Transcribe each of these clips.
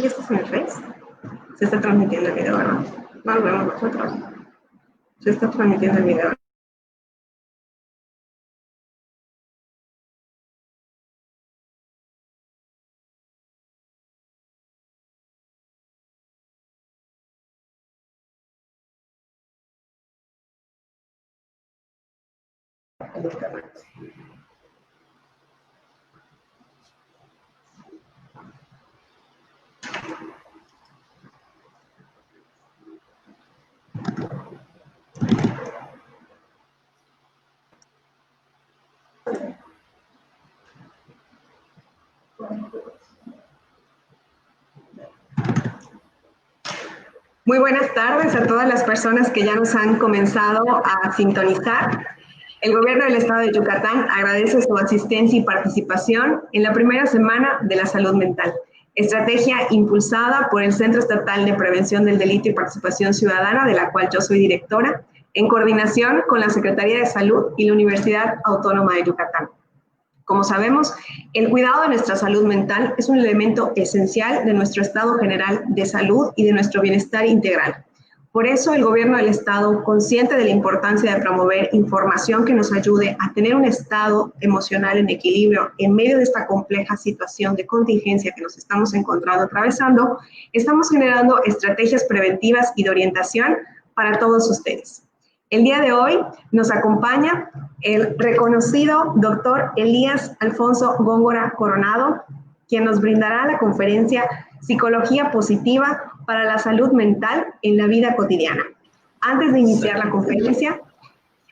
¿Ya estás en el Face? Se está transmitiendo el video, ¿verdad? No lo vemos nosotros. Se está transmitiendo el video. Muy buenas tardes a todas las personas que ya nos han comenzado a sintonizar. El Gobierno del Estado de Yucatán agradece su asistencia y participación en la primera semana de la salud mental, estrategia impulsada por el Centro Estatal de Prevención del Delito y Participación Ciudadana, de la cual yo soy directora, en coordinación con la Secretaría de Salud y la Universidad Autónoma de Yucatán. Como sabemos, el cuidado de nuestra salud mental es un elemento esencial de nuestro estado general de salud y de nuestro bienestar integral. Por eso, el Gobierno del Estado, consciente de la importancia de promover información que nos ayude a tener un estado emocional en equilibrio en medio de esta compleja situación de contingencia que nos estamos encontrando atravesando, estamos generando estrategias preventivas y de orientación para todos ustedes. El día de hoy nos acompaña el reconocido doctor Elías Alfonso Góngora Coronado, quien nos brindará la conferencia Psicología Positiva para la Salud Mental en la Vida Cotidiana. Antes de iniciar la conferencia,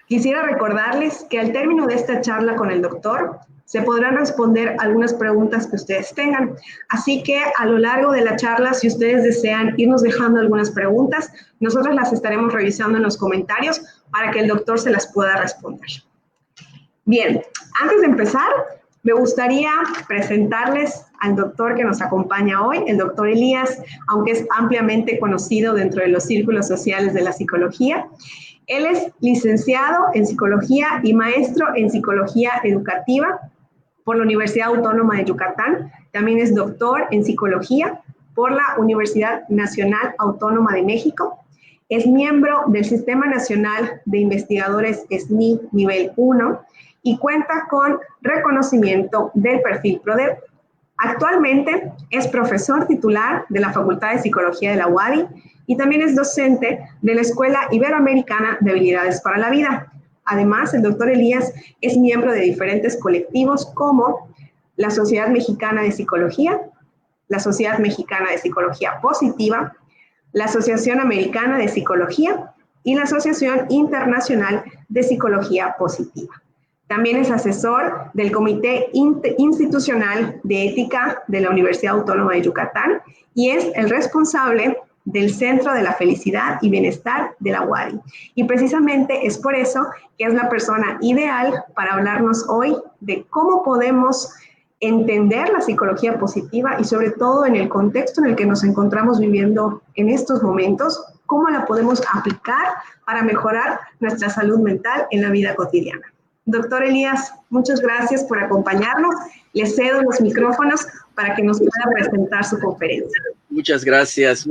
quisiera recordarles que al término de esta charla con el doctor, se podrán responder algunas preguntas que ustedes tengan. Así que a lo largo de la charla, si ustedes desean irnos dejando algunas preguntas, nosotros las estaremos revisando en los comentarios para que el doctor se las pueda responder. Bien, antes de empezar, me gustaría presentarles al doctor que nos acompaña hoy, el doctor Elías, aunque es ampliamente conocido dentro de los círculos sociales de la psicología. Él es licenciado en psicología y maestro en psicología educativa por la Universidad Autónoma de Yucatán. También es doctor en psicología por la Universidad Nacional Autónoma de México. Es miembro del Sistema Nacional de Investigadores SNI Nivel 1 y cuenta con reconocimiento del perfil PRODEP. Actualmente es profesor titular de la Facultad de Psicología de la UADY y también es docente de la Escuela Iberoamericana de Habilidades para la Vida. Además, el doctor Elías es miembro de diferentes colectivos como la Sociedad Mexicana de Psicología, la Sociedad Mexicana de Psicología Positiva, la Asociación Americana de Psicología y la Asociación Internacional de Psicología Positiva. También es asesor del Comité Institucional de Ética de la Universidad Autónoma de Yucatán y es el responsable del Centro de la Felicidad y Bienestar de la UADY. Y precisamente es por eso que es la persona ideal para hablarnos hoy de cómo podemos entender la psicología positiva y sobre todo en el contexto en el que nos encontramos viviendo en estos momentos, cómo la podemos aplicar para mejorar nuestra salud mental en la vida cotidiana. Doctor Elías, muchas gracias por acompañarnos. Le cedo los micrófonos para que nos pueda presentar su conferencia. Muchas gracias,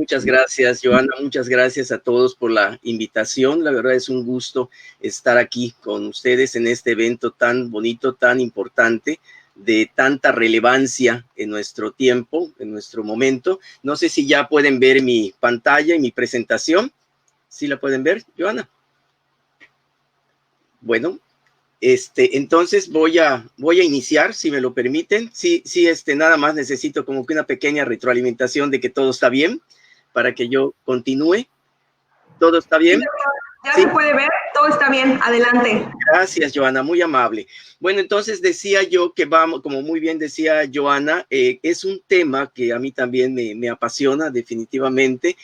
Joana. Muchas gracias a todos por la invitación. La verdad es un gusto estar aquí con ustedes en este evento tan bonito, tan importante, de tanta relevancia en nuestro tiempo, en nuestro momento. No sé si ya pueden ver mi pantalla y mi presentación. ¿Sí la pueden ver, Joana? Bueno. Entonces voy a iniciar, si me lo permiten. Sí, nada más necesito como que una pequeña retroalimentación de que todo está bien para que yo continúe. ¿Todo está bien? Ya se puede ver, todo está bien, adelante. Gracias, Joana, muy amable. Bueno, entonces decía yo que vamos, como muy bien decía Joana, es un tema que a mí también me apasiona definitivamente,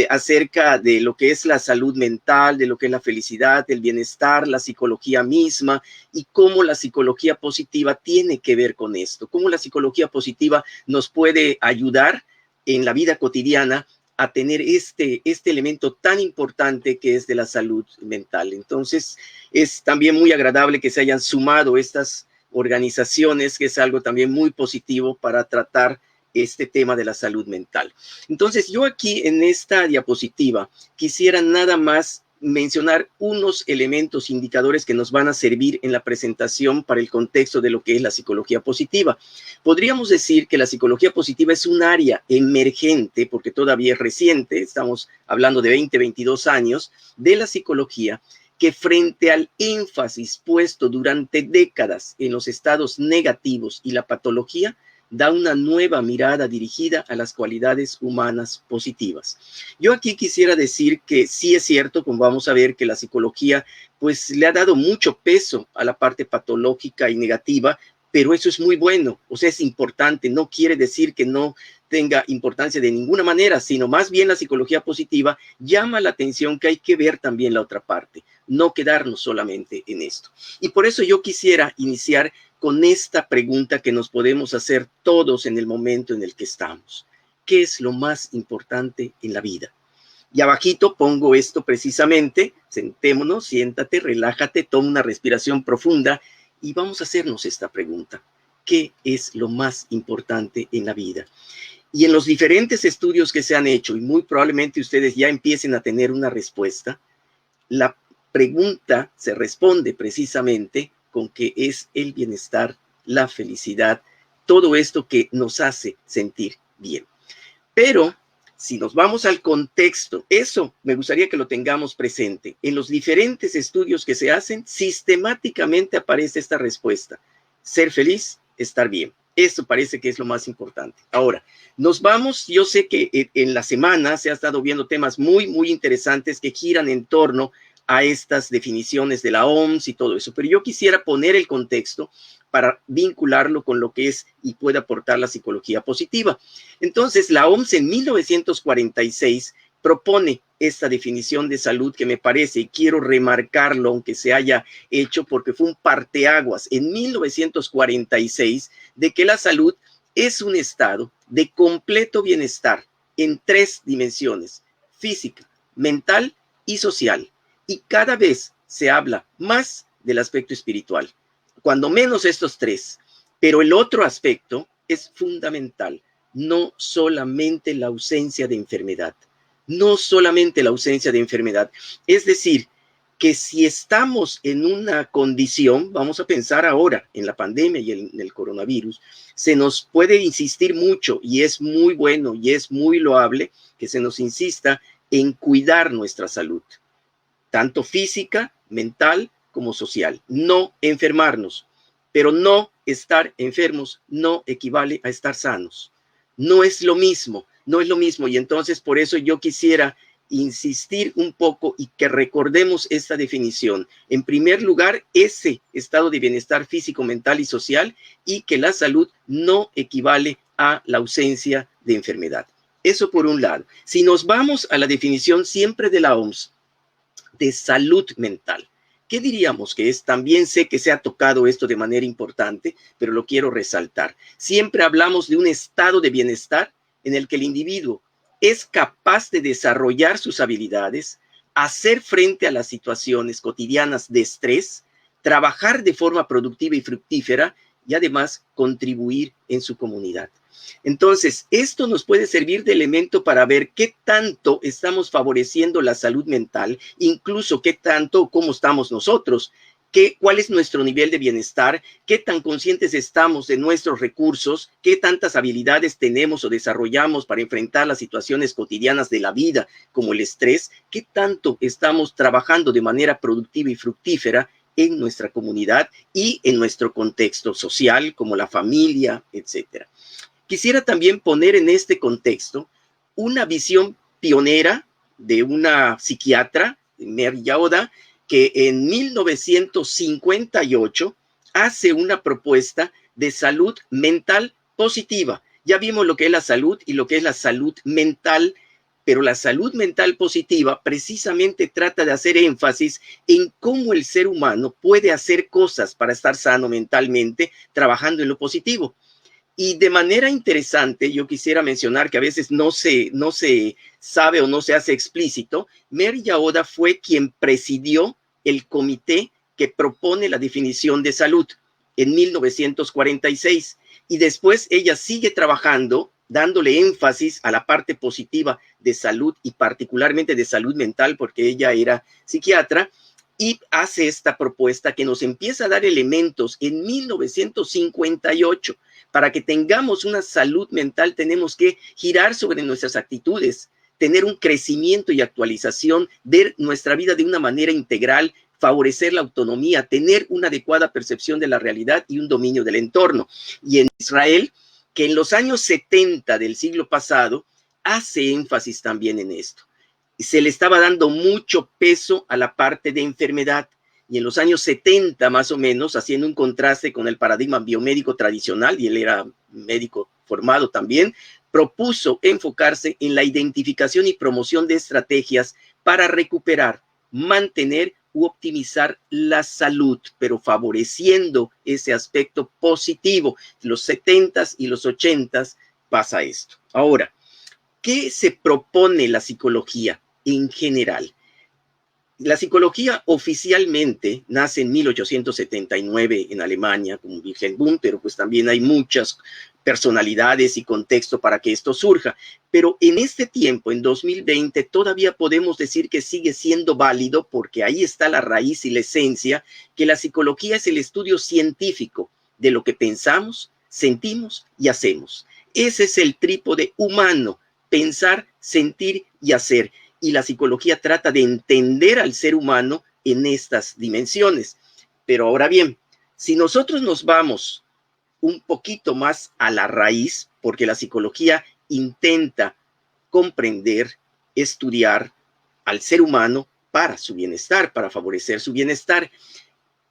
acerca de lo que es la salud mental, de lo que es la felicidad, el bienestar, la psicología misma y cómo la psicología positiva tiene que ver con esto, cómo la psicología positiva nos puede ayudar en la vida cotidiana a tener este elemento tan importante que es de la salud mental. Entonces, es también muy agradable que se hayan sumado estas organizaciones, que es algo también muy positivo para tratar este tema de la salud mental. Entonces, yo aquí en esta diapositiva quisiera nada más mencionar unos elementos, indicadores que nos van a servir en la presentación para el contexto de lo que es la psicología positiva. Podríamos decir que la psicología positiva es un área emergente, porque todavía es reciente, estamos hablando de 20, 22 años, de la psicología, que frente al énfasis puesto durante décadas en los estados negativos y la patología, da una nueva mirada dirigida a las cualidades humanas positivas. Yo aquí quisiera decir que sí es cierto, como vamos a ver, que la psicología pues le ha dado mucho peso a la parte patológica y negativa, pero eso es muy bueno, o sea, es importante, no quiere decir que no tenga importancia de ninguna manera, sino más bien la psicología positiva llama la atención que hay que ver también la otra parte, no quedarnos solamente en esto. Y por eso yo quisiera iniciar con esta pregunta que nos podemos hacer todos en el momento en el que estamos. ¿Qué es lo más importante en la vida? Y abajito pongo esto precisamente, sentémonos, siéntate, relájate, toma una respiración profunda y vamos a hacernos esta pregunta. ¿Qué es lo más importante en la vida? Y en los diferentes estudios que se han hecho, y muy probablemente ustedes ya empiecen a tener una respuesta, la pregunta se responde precisamente con que es el bienestar, la felicidad, todo esto que nos hace sentir bien. Pero si nos vamos al contexto, eso me gustaría que lo tengamos presente. En los diferentes estudios que se hacen, sistemáticamente aparece esta respuesta. Ser feliz, estar bien. Esto parece que es lo más importante. Ahora, nos vamos, yo sé que en la semana se ha estado viendo temas muy, muy interesantes que giran en torno a estas definiciones de la OMS y todo eso, pero yo quisiera poner el contexto para vincularlo con lo que es y puede aportar la psicología positiva. Entonces, la OMS en 1946 propone esta definición de salud que me parece, y quiero remarcarlo, aunque se haya hecho porque fue un parteaguas en 1946, de que la salud es un estado de completo bienestar en 3 dimensiones, física, mental y social. Y cada vez se habla más del aspecto espiritual, cuando menos estos 3. Pero el otro aspecto es fundamental, no solamente la ausencia de enfermedad, no solamente la ausencia de enfermedad. Es decir, que si estamos en una condición, vamos a pensar ahora en la pandemia y en el coronavirus, se nos puede insistir mucho y es muy bueno y es muy loable que se nos insista en cuidar nuestra salud, tanto física, mental como social. No enfermarnos, pero no estar enfermos no equivale a estar sanos. No es lo mismo, no es lo mismo. Y entonces por eso yo quisiera insistir un poco y que recordemos esta definición. En primer lugar, ese estado de bienestar físico, mental y social, y que la salud no equivale a la ausencia de enfermedad. Eso por un lado. Si nos vamos a la definición siempre de la OMS, de salud mental, ¿qué diríamos que es? También sé que se ha tocado esto de manera importante, pero lo quiero resaltar. Siempre hablamos de un estado de bienestar en el que el individuo es capaz de desarrollar sus habilidades, hacer frente a las situaciones cotidianas de estrés, trabajar de forma productiva y fructífera y además contribuir en su comunidad. Entonces, esto nos puede servir de elemento para ver qué tanto estamos favoreciendo la salud mental, incluso qué tanto, cómo estamos nosotros, cuál es nuestro nivel de bienestar, qué tan conscientes estamos de nuestros recursos, qué tantas habilidades tenemos o desarrollamos para enfrentar las situaciones cotidianas de la vida, como el estrés, qué tanto estamos trabajando de manera productiva y fructífera en nuestra comunidad y en nuestro contexto social, como la familia, etcétera. Quisiera también poner en este contexto una visión pionera de una psiquiatra, Mary Jaoda, que en 1958 hace una propuesta de salud mental positiva. Ya vimos lo que es la salud y lo que es la salud mental, pero la salud mental positiva precisamente trata de hacer énfasis en cómo el ser humano puede hacer cosas para estar sano mentalmente, trabajando en lo positivo. Y de manera interesante, yo quisiera mencionar que a veces no se sabe o no se hace explícito, Mary Jaoda fue quien presidió el comité que propone la definición de salud en 1946. Y después ella sigue trabajando dándole énfasis a la parte positiva de salud y particularmente de salud mental, porque ella era psiquiatra, y hace esta propuesta que nos empieza a dar elementos en 1958. Para que tengamos una salud mental tenemos que girar sobre nuestras actitudes, tener un crecimiento y actualización, ver nuestra vida de una manera integral, favorecer la autonomía, tener una adecuada percepción de la realidad y un dominio del entorno. Y en Israel, que en los años 70 del siglo pasado, hace énfasis también en esto. Se le estaba dando mucho peso a la parte de enfermedad. Y en los años 70 más o menos, haciendo un contraste con el paradigma biomédico tradicional, y él era médico formado también, propuso enfocarse en la identificación y promoción de estrategias para recuperar, mantener u optimizar la salud, pero favoreciendo ese aspecto positivo. Los 70s y los 80s pasa esto. Ahora, ¿qué se propone la psicología en general? La psicología oficialmente nace en 1879 en Alemania como Wilhelm Wundt, pero pues también hay muchas personalidades y contexto para que esto surja. Pero en este tiempo, en 2020, todavía podemos decir que sigue siendo válido porque ahí está la raíz y la esencia, que la psicología es el estudio científico de lo que pensamos, sentimos y hacemos. Ese es el trípode humano, pensar, sentir y hacer. Y la psicología trata de entender al ser humano en estas dimensiones. Pero ahora bien, si nosotros nos vamos un poquito más a la raíz, porque la psicología intenta comprender, estudiar al ser humano para su bienestar, para favorecer su bienestar.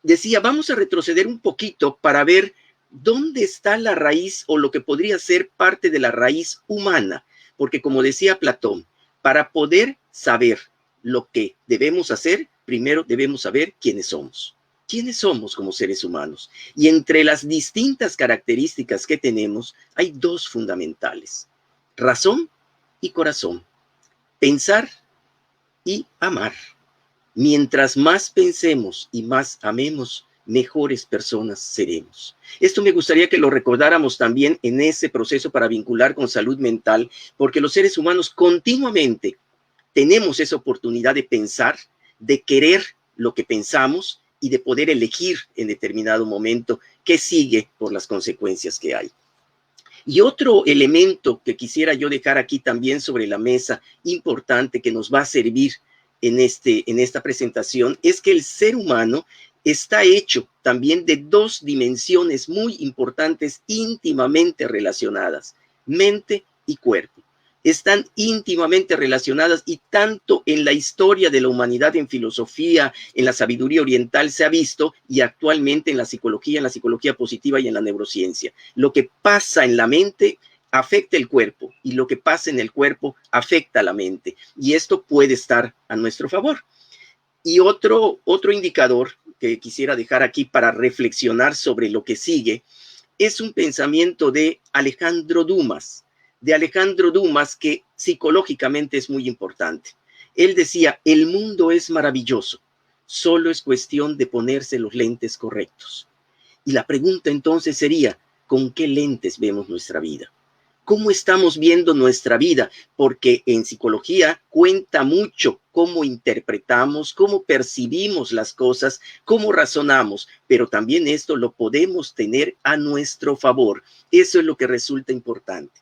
Decía, vamos a retroceder un poquito para ver dónde está la raíz o lo que podría ser parte de la raíz humana, porque como decía Platón, para poder saber lo que debemos hacer, primero debemos saber quiénes somos. ¿Quiénes somos como seres humanos? Y entre las distintas características que tenemos, hay dos fundamentales: razón y corazón. Pensar y amar. Mientras más pensemos y más amemos, mejores personas seremos. Esto me gustaría que lo recordáramos también en ese proceso para vincular con salud mental, porque los seres humanos continuamente tenemos esa oportunidad de pensar, de querer lo que pensamos y de poder elegir en determinado momento qué sigue por las consecuencias que hay. Y otro elemento que quisiera yo dejar aquí también sobre la mesa, importante, que nos va a servir en esta presentación, es que el ser humano está hecho también de dos dimensiones muy importantes, íntimamente relacionadas: mente y cuerpo. Están íntimamente relacionadas, y tanto en la historia de la humanidad, en filosofía, en la sabiduría oriental se ha visto, y actualmente en la psicología positiva y en la neurociencia. Lo que pasa en la mente afecta el cuerpo, y lo que pasa en el cuerpo afecta a la mente, y esto puede estar a nuestro favor. Y otro indicador que quisiera dejar aquí para reflexionar sobre lo que sigue es un pensamiento de Alejandro Dumas, que psicológicamente es muy importante. Él decía, el mundo es maravilloso, solo es cuestión de ponerse los lentes correctos. Y la pregunta entonces sería, ¿con qué lentes vemos nuestra vida? ¿Cómo estamos viendo nuestra vida? Porque en psicología cuenta mucho cómo interpretamos, cómo percibimos las cosas, cómo razonamos, pero también esto lo podemos tener a nuestro favor. Eso es lo que resulta importante.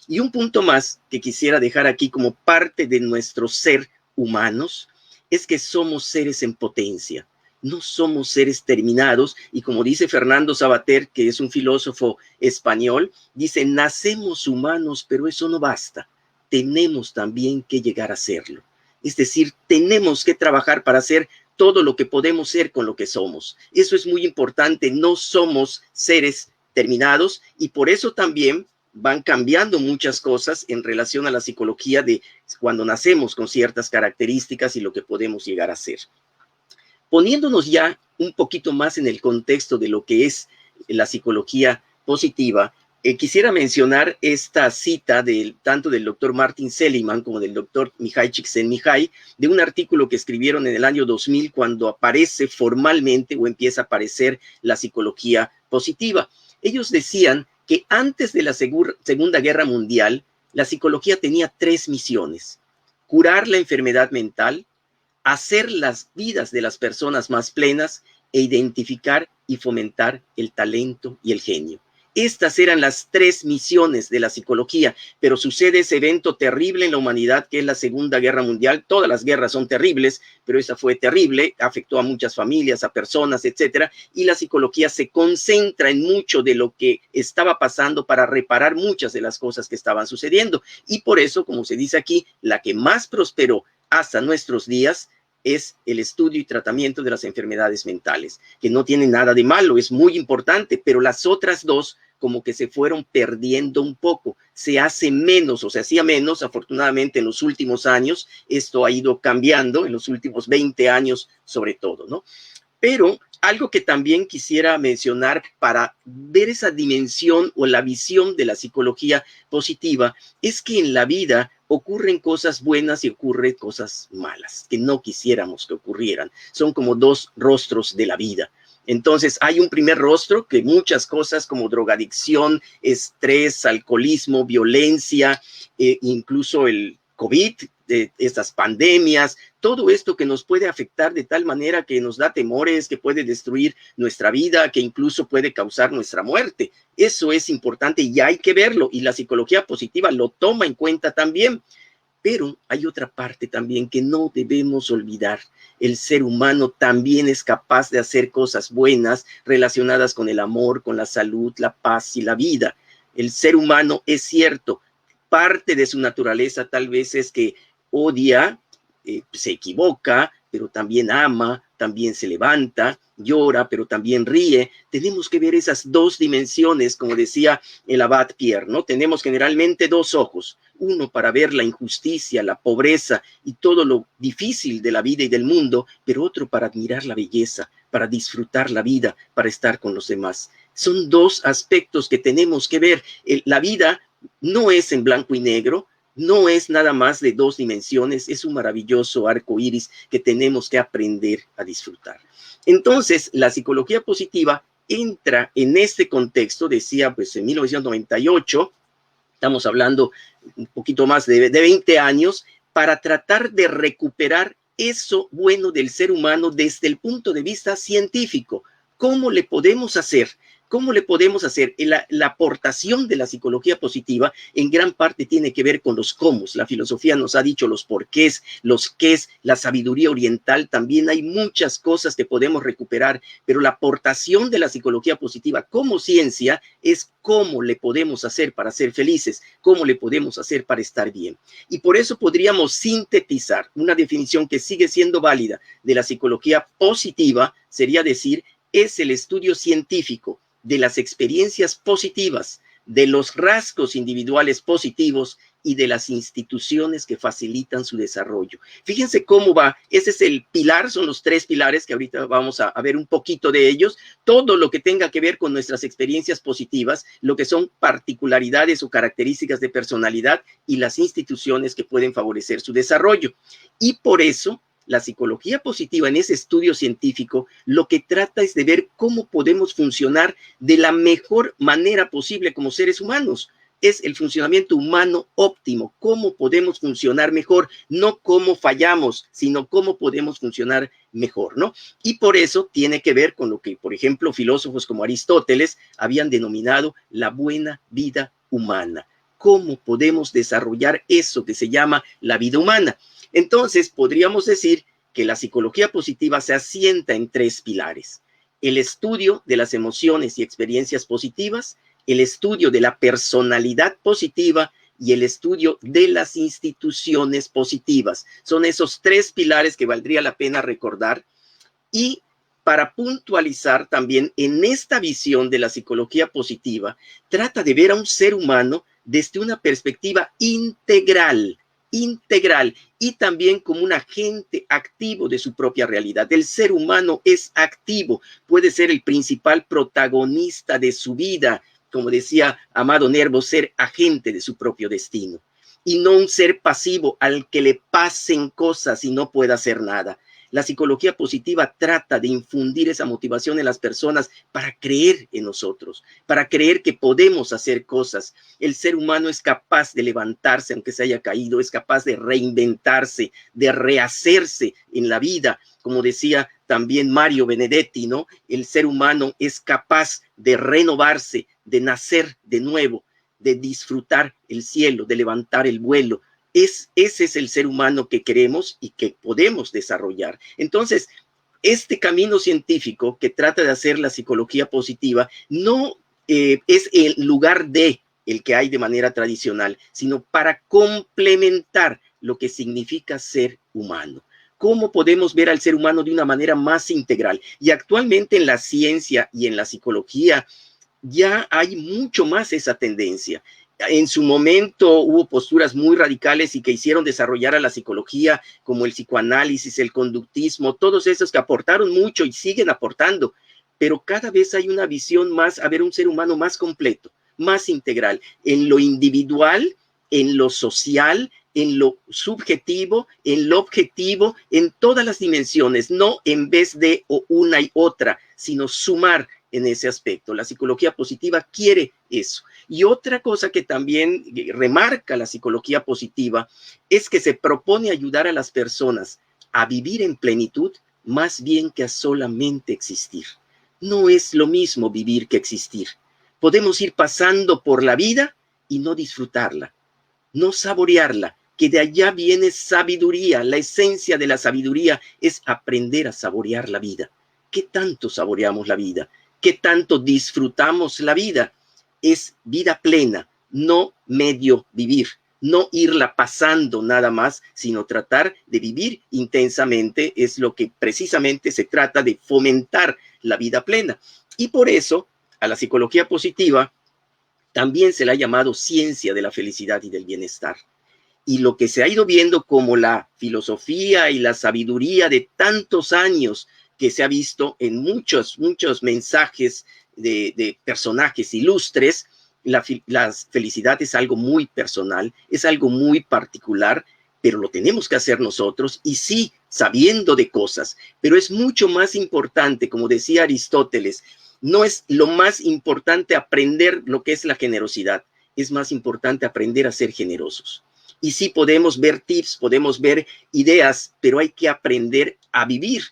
Y un punto más que quisiera dejar aquí como parte de nuestro ser humanos es que somos seres en potencia. No somos seres terminados, y como dice Fernando Savater, que es un filósofo español, dice, nacemos humanos, pero eso no basta. Tenemos también que llegar a serlo. Es decir, tenemos que trabajar para ser todo lo que podemos ser con lo que somos. Eso es muy importante, no somos seres terminados, y por eso también van cambiando muchas cosas en relación a la psicología de cuando nacemos con ciertas características y lo que podemos llegar a ser. Poniéndonos ya un poquito más en el contexto de lo que es la psicología positiva, quisiera mencionar esta cita tanto del doctor Martin Seligman como del doctor Mihai Csikszentmihalyi, de un artículo que escribieron en el año 2000 cuando aparece formalmente o empieza a aparecer la psicología positiva. Ellos decían que antes de la Segunda Guerra Mundial, la psicología tenía 3 misiones: curar la enfermedad mental, hacer las vidas de las personas más plenas e identificar y fomentar el talento y el genio. Estas eran las 3 misiones de la psicología, pero sucede ese evento terrible en la humanidad que es la Segunda Guerra Mundial. Todas las guerras son terribles, pero esa fue terrible, afectó a muchas familias, a personas, etcétera, y la psicología se concentra en mucho de lo que estaba pasando para reparar muchas de las cosas que estaban sucediendo. Y por eso, como se dice aquí, la que más prosperó hasta nuestros días es el estudio y tratamiento de las enfermedades mentales, que no tiene nada de malo, es muy importante, pero las otras 2 como que se fueron perdiendo un poco, se hace menos o se hacía menos. Afortunadamente en los últimos años esto ha ido cambiando, en los últimos 20 años sobre todo, ¿no? Pero algo que también quisiera mencionar para ver esa dimensión o la visión de la psicología positiva es que en la vida ocurren cosas buenas y ocurren cosas malas que no quisiéramos que ocurrieran. Son como 2 rostros de la vida. Entonces hay un primer rostro que muchas cosas como drogadicción, estrés, alcoholismo, violencia, incluso el COVID, de estas pandemias, todo esto que nos puede afectar de tal manera que nos da temores, que puede destruir nuestra vida, que incluso puede causar nuestra muerte. Eso es importante y hay que verlo, y la psicología positiva lo toma en cuenta también. Pero hay otra parte también que no debemos olvidar. El ser humano también es capaz de hacer cosas buenas relacionadas con el amor, con la salud, la paz y la vida. El ser humano, es cierto, parte de su naturaleza tal vez es que odia, se equivoca, pero también ama, también se levanta, llora, pero también ríe. Tenemos que ver esas 2 dimensiones, como decía el abad Pierre, ¿no? Tenemos generalmente 2 ojos, uno para ver la injusticia, la pobreza y todo lo difícil de la vida y del mundo, pero otro para admirar la belleza, para disfrutar la vida, para estar con los demás. Son 2 aspectos que tenemos que ver. La vida no es en blanco y negro, no es nada más de 2 dimensiones, es un maravilloso arco iris que tenemos que aprender a disfrutar. Entonces, la psicología positiva entra en este contexto, decía, pues en 1998, estamos hablando un poquito más de 20 años, para tratar de recuperar eso bueno del ser humano desde el punto de vista científico. ¿Cómo le podemos hacer? ¿Cómo le podemos hacer? La aportación de la psicología positiva en gran parte tiene que ver con los cómo. La filosofía nos ha dicho los porqués, los qués, la sabiduría oriental. También hay muchas cosas que podemos recuperar, pero la aportación de la psicología positiva como ciencia es cómo le podemos hacer para ser felices, cómo le podemos hacer para estar bien. Y por eso podríamos sintetizar una definición que sigue siendo válida de la psicología positiva, sería decir, es el estudio científico de las experiencias positivas, de los rasgos individuales positivos y de las instituciones que facilitan su desarrollo. Fíjense cómo va, ese es el pilar, son los 3 pilares que ahorita vamos a ver un poquito de ellos. Todo lo que tenga que ver con nuestras experiencias positivas, lo que son particularidades o características de personalidad y las instituciones que pueden favorecer su desarrollo. Y por eso la psicología positiva en ese estudio científico lo que trata es de ver cómo podemos funcionar de la mejor manera posible como seres humanos. Es el funcionamiento humano óptimo, cómo podemos funcionar mejor, no cómo fallamos, sino cómo podemos funcionar mejor, ¿no? Y por eso tiene que ver con lo que, por ejemplo, filósofos como Aristóteles habían denominado la buena vida humana. ¿Cómo podemos desarrollar eso que se llama la vida humana? Entonces, podríamos decir que la psicología positiva se asienta en 3 pilares: el estudio de las emociones y experiencias positivas, el estudio de la personalidad positiva y el estudio de las instituciones positivas. Son esos 3 pilares que valdría la pena recordar. Y para puntualizar también, en esta visión de la psicología positiva, trata de ver a un ser humano desde una perspectiva integral y también como un agente activo de su propia realidad. El ser humano es activo, puede ser el principal protagonista de su vida, como decía Amado Nervo, ser agente de su propio destino. y no un ser pasivo al que le pasen cosas y no pueda hacer nada. La psicología positiva trata de infundir esa motivación en las personas para creer en nosotros, para creer que podemos hacer cosas. El ser humano es capaz de levantarse aunque se haya caído, es capaz de reinventarse, de rehacerse en la vida. Como decía también Mario Benedetti, ¿no? El ser humano es capaz de renovarse, de nacer de nuevo, de disfrutar el cielo, de levantar el vuelo. Ese es el ser humano que queremos y que podemos desarrollar. Entonces, este camino científico que trata de hacer la psicología positiva no es el lugar de el que hay de manera tradicional, sino para complementar lo que significa ser humano. ¿Cómo podemos ver al ser humano de una manera más integral? Y actualmente en la ciencia y en la psicología ya hay mucho más esa tendencia. En su momento hubo posturas muy radicales y que hicieron desarrollar a la psicología, como el psicoanálisis, el conductismo, todos esos que aportaron mucho y siguen aportando, pero cada vez hay una visión más, a ver, un ser humano más completo, más integral, en lo individual, en lo social, en lo subjetivo, en lo objetivo, en todas las dimensiones, no en vez de una y otra, sino sumar en ese aspecto. La psicología positiva quiere eso. Y otra cosa que también remarca la psicología positiva es que se propone ayudar a las personas a vivir en plenitud más bien que a solamente existir. No es lo mismo vivir que existir. Podemos ir pasando por la vida y no disfrutarla, no saborearla, que de allá viene sabiduría. La esencia de la sabiduría es aprender a saborear la vida. ¿Qué tanto saboreamos la vida? ¿Qué tanto disfrutamos la vida? Es vida plena, no medio vivir, no irla pasando nada más, sino tratar de vivir intensamente. Es lo que precisamente se trata de fomentar la vida plena. Y por eso a la psicología positiva también se le ha llamado ciencia de la felicidad y del bienestar. Y lo que se ha ido viendo como la filosofía y la sabiduría de tantos años que se ha visto en muchos mensajes de personajes ilustres, la felicidad es algo muy personal, es algo muy particular, pero lo tenemos que hacer nosotros y sí, sabiendo de cosas, pero es mucho más importante, como decía Aristóteles, no es lo más importante aprender lo que es la generosidad, es más importante aprender a ser generosos. Y sí podemos ver tips, podemos ver ideas, pero hay que aprender a vivir,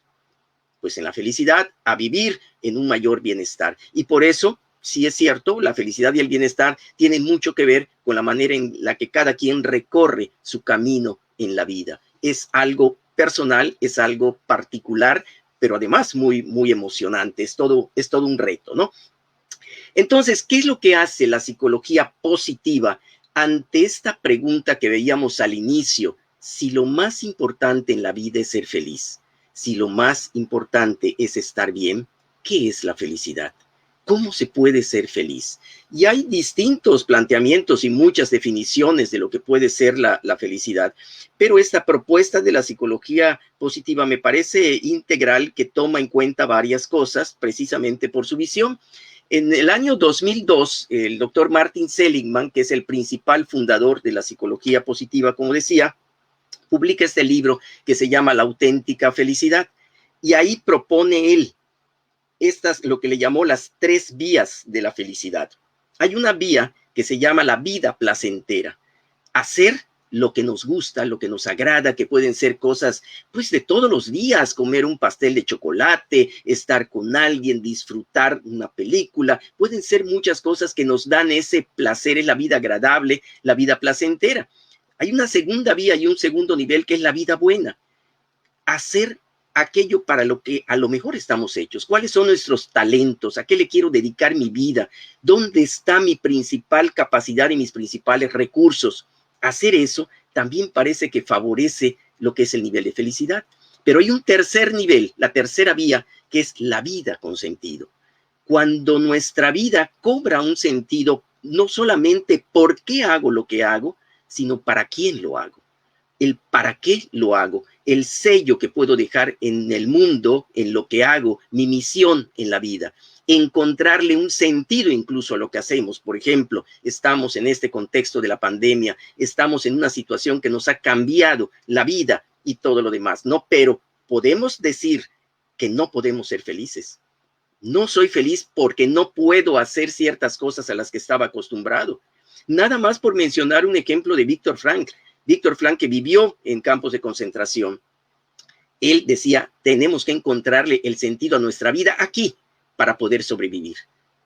pues en la felicidad, a vivir en un mayor bienestar. Y por eso, sí es cierto, la felicidad y el bienestar tienen mucho que ver con la manera en la que cada quien recorre su camino en la vida. Es algo personal, es algo particular, pero además muy emocionante, es todo un reto, ¿no? Entonces, ¿qué es lo que hace la psicología positiva ante esta pregunta que veíamos al inicio? Si lo más importante en la vida es ser feliz, si lo más importante es estar bien, ¿qué es la felicidad? ¿Cómo se puede ser feliz? Y hay distintos planteamientos y muchas definiciones de lo que puede ser la felicidad, pero esta propuesta de la psicología positiva me parece integral, que toma en cuenta varias cosas precisamente por su visión. En el año 2002, el doctor Martin Seligman, que es el principal fundador de la psicología positiva, como decía, publica este libro que se llama La auténtica felicidad, y ahí propone él lo que le llamó las 3 vías de la felicidad. Hay una vía que se llama la vida placentera, hacer lo que nos gusta, lo que nos agrada, que pueden ser cosas pues de todos los días, comer un pastel de chocolate, estar con alguien, disfrutar una película, pueden ser muchas cosas que nos dan ese placer, en la vida agradable, la vida placentera. Hay una segunda vía y un segundo nivel que es la vida buena, hacer aquello para lo que a lo mejor estamos hechos. ¿Cuáles son nuestros talentos? ¿A qué le quiero dedicar mi vida? ¿Dónde está mi principal capacidad y mis principales recursos? Hacer eso también parece que favorece lo que es el nivel de felicidad. Pero hay un tercer nivel, la tercera vía, que es la vida con sentido. Cuando nuestra vida cobra un sentido, no solamente por qué hago lo que hago, sino para quién lo hago. El para qué lo hago, el sello que puedo dejar en el mundo, en lo que hago, mi misión en la vida. encontrarle un sentido incluso a lo que hacemos. Por ejemplo, estamos en este contexto de la pandemia, estamos en una situación que nos ha cambiado la vida y todo lo demás, ¿no? Pero podemos decir que no podemos ser felices. No soy feliz porque no puedo hacer ciertas cosas a las que estaba acostumbrado. Nada más por mencionar un ejemplo de Víctor Frank. Víctor Frank, que vivió en campos de concentración, él decía, tenemos que encontrarle el sentido a nuestra vida aquí para poder sobrevivir.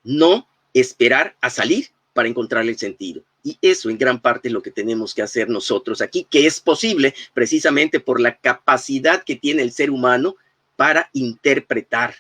No esperar a salir para encontrarle el sentido. Y eso en gran parte es lo que tenemos que hacer nosotros aquí, que es posible precisamente por la capacidad que tiene el ser humano para interpretar.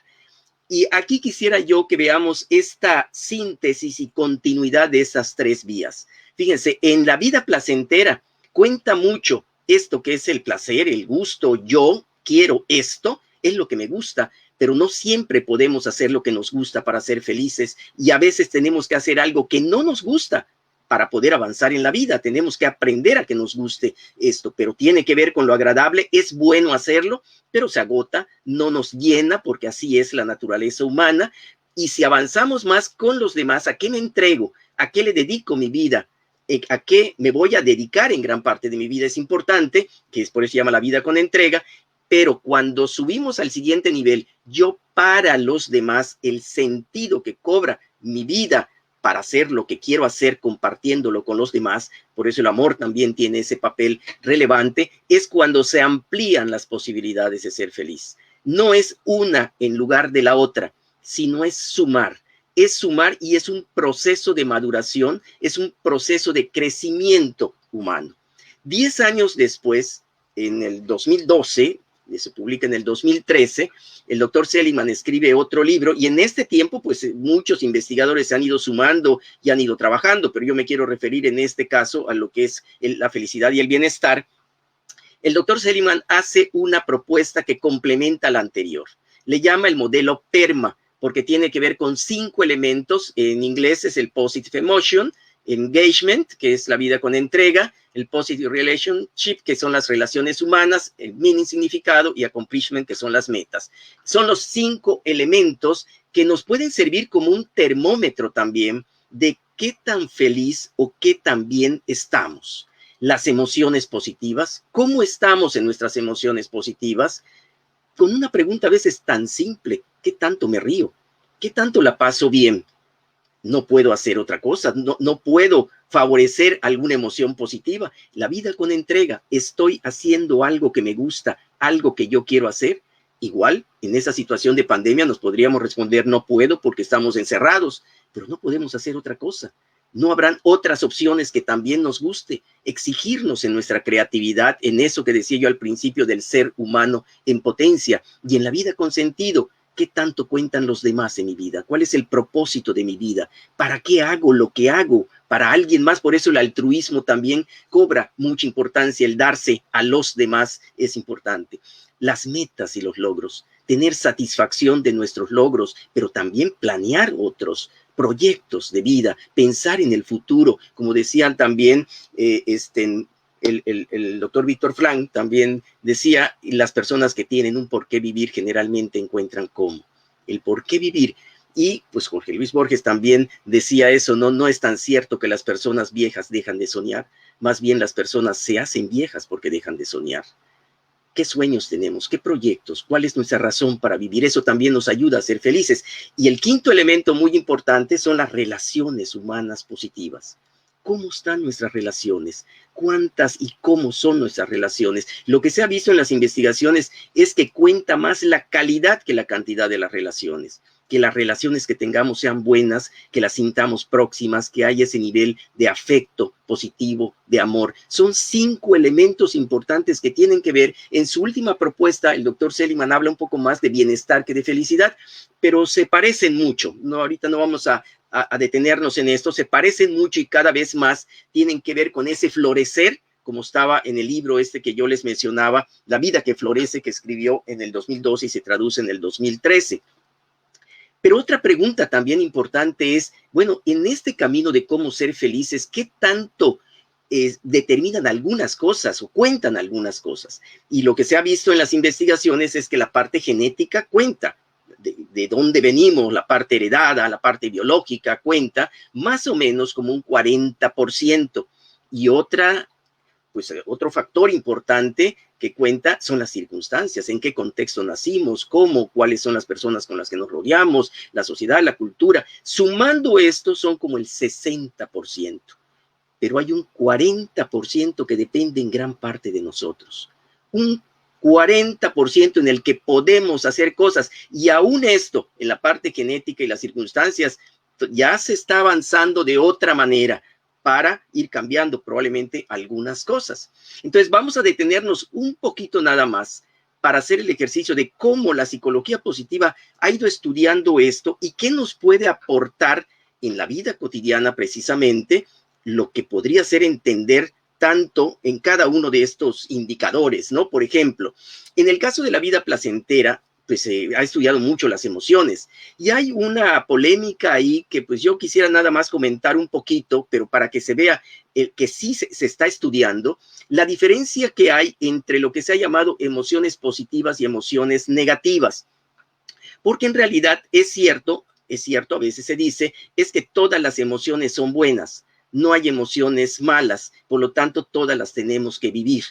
Y aquí quisiera yo que veamos esta síntesis y continuidad de esas tres vías. Fíjense, en la vida placentera cuenta mucho esto que es el placer, el gusto. Yo quiero esto, es lo que me gusta, pero no siempre podemos hacer lo que nos gusta para ser felices y a veces tenemos que hacer algo que no nos gusta para poder avanzar en la vida. Tenemos que aprender a que nos guste esto, pero tiene que ver con lo agradable. Es bueno hacerlo, pero se agota, no nos llena, porque así es la naturaleza humana. Y si avanzamos más con los demás, ¿a qué me entrego? ¿A qué le dedico mi vida? ¿A qué me voy a dedicar en gran parte de mi vida? Es importante, que es por eso se llama la vida con entrega, pero cuando subimos al siguiente nivel, yo para los demás, el sentido que cobra mi vida para hacer lo que quiero hacer compartiéndolo con los demás, por eso el amor también tiene ese papel relevante, es cuando se amplían las posibilidades de ser feliz. No es una en lugar de la otra, sino es sumar y es un proceso de maduración, es un proceso de crecimiento humano. 10 años después, en el 2012, se publica en el 2013, el doctor Seligman escribe otro libro y en este tiempo pues muchos investigadores se han ido sumando y han ido trabajando, pero yo me quiero referir en este caso a lo que es la felicidad y el bienestar. El doctor Seligman hace una propuesta que complementa la anterior. Le llama el modelo PERMA porque tiene que ver con 5 elementos. En inglés es el Positive Emotion, Engagement, que es la vida con entrega, el Positive Relationship, que son las relaciones humanas, el Meaning, significado, y Accomplishment, que son las metas. Son los 5 elementos que nos pueden servir como un termómetro también de qué tan feliz o qué tan bien estamos. Las emociones positivas, ¿cómo estamos en nuestras emociones positivas? Con una pregunta a veces tan simple, ¿qué tanto me río? ¿Qué tanto la paso bien? No puedo hacer otra cosa, no puedo favorecer alguna emoción positiva. La vida con entrega, estoy haciendo algo que me gusta, algo que yo quiero hacer. Igual, en esa situación de pandemia nos podríamos responder, no puedo porque estamos encerrados, pero no podemos hacer otra cosa. No habrán otras opciones que también nos guste, exigirnos en nuestra creatividad, en eso que decía yo al principio del ser humano en potencia y en la vida con sentido. ¿Qué tanto cuentan los demás en mi vida? ¿Cuál es el propósito de mi vida? ¿Para qué hago lo que hago? Para alguien más. Por eso el altruismo también cobra mucha importancia. El darse a los demás es importante. Las metas y los logros. Tener satisfacción de nuestros logros, pero también planear otros proyectos de vida. Pensar en el futuro. Como decían también el doctor Víctor Frank también decía, las personas que tienen un por qué vivir generalmente encuentran cómo. El por qué vivir. Y pues Jorge Luis Borges también decía eso, no es tan cierto que las personas viejas dejan de soñar, más bien las personas se hacen viejas porque dejan de soñar. ¿Qué sueños tenemos? ¿Qué proyectos? ¿Cuál es nuestra razón para vivir? Eso también nos ayuda a ser felices. Y el quinto elemento muy importante son las relaciones humanas positivas. ¿Cómo están nuestras relaciones? ¿Cuántas y cómo son nuestras relaciones? Lo que se ha visto en las investigaciones es que cuenta más la calidad que la cantidad de las relaciones. Que las relaciones que tengamos sean buenas, que las sintamos próximas, que haya ese nivel de afecto positivo, de amor. Son 5 elementos importantes que tienen que ver. En su última propuesta, el doctor Seligman habla un poco más de bienestar que de felicidad, pero se parecen mucho. Ahorita no vamos a detenernos en esto, se parecen mucho y cada vez más tienen que ver con ese florecer, como estaba en el libro que yo les mencionaba, La vida que florece, que escribió en el 2012 y se traduce en el 2013. Pero otra pregunta también importante es, bueno, en este camino de cómo ser felices, ¿qué tanto determinan algunas cosas o cuentan algunas cosas? Y lo que se ha visto en las investigaciones es que la parte genética cuenta. de dónde venimos, la parte heredada, la parte biológica, cuenta más o menos como un 40%. Y otro factor importante que cuenta son las circunstancias, en qué contexto nacimos, cómo, cuáles son las personas con las que nos rodeamos, la sociedad, la cultura. Sumando esto son como el 60%, pero hay un 40% que depende en gran parte de nosotros. Un 40% en el que podemos hacer cosas, y aún esto, en la parte genética y las circunstancias, ya se está avanzando de otra manera para ir cambiando probablemente algunas cosas. Entonces vamos a detenernos un poquito nada más para hacer el ejercicio de cómo la psicología positiva ha ido estudiando esto y qué nos puede aportar en la vida cotidiana precisamente, lo que podría ser entender tanto en cada uno de estos indicadores, ¿no? Por ejemplo, en el caso de la vida placentera, pues se ha estudiado mucho las emociones y hay una polémica ahí que pues yo quisiera nada más comentar un poquito, pero para que se vea que sí se está estudiando la diferencia que hay entre lo que se ha llamado emociones positivas y emociones negativas. Porque en realidad es cierto, a veces se dice, es que todas las emociones son buenas, no hay emociones malas, por lo tanto todas las tenemos que vivir.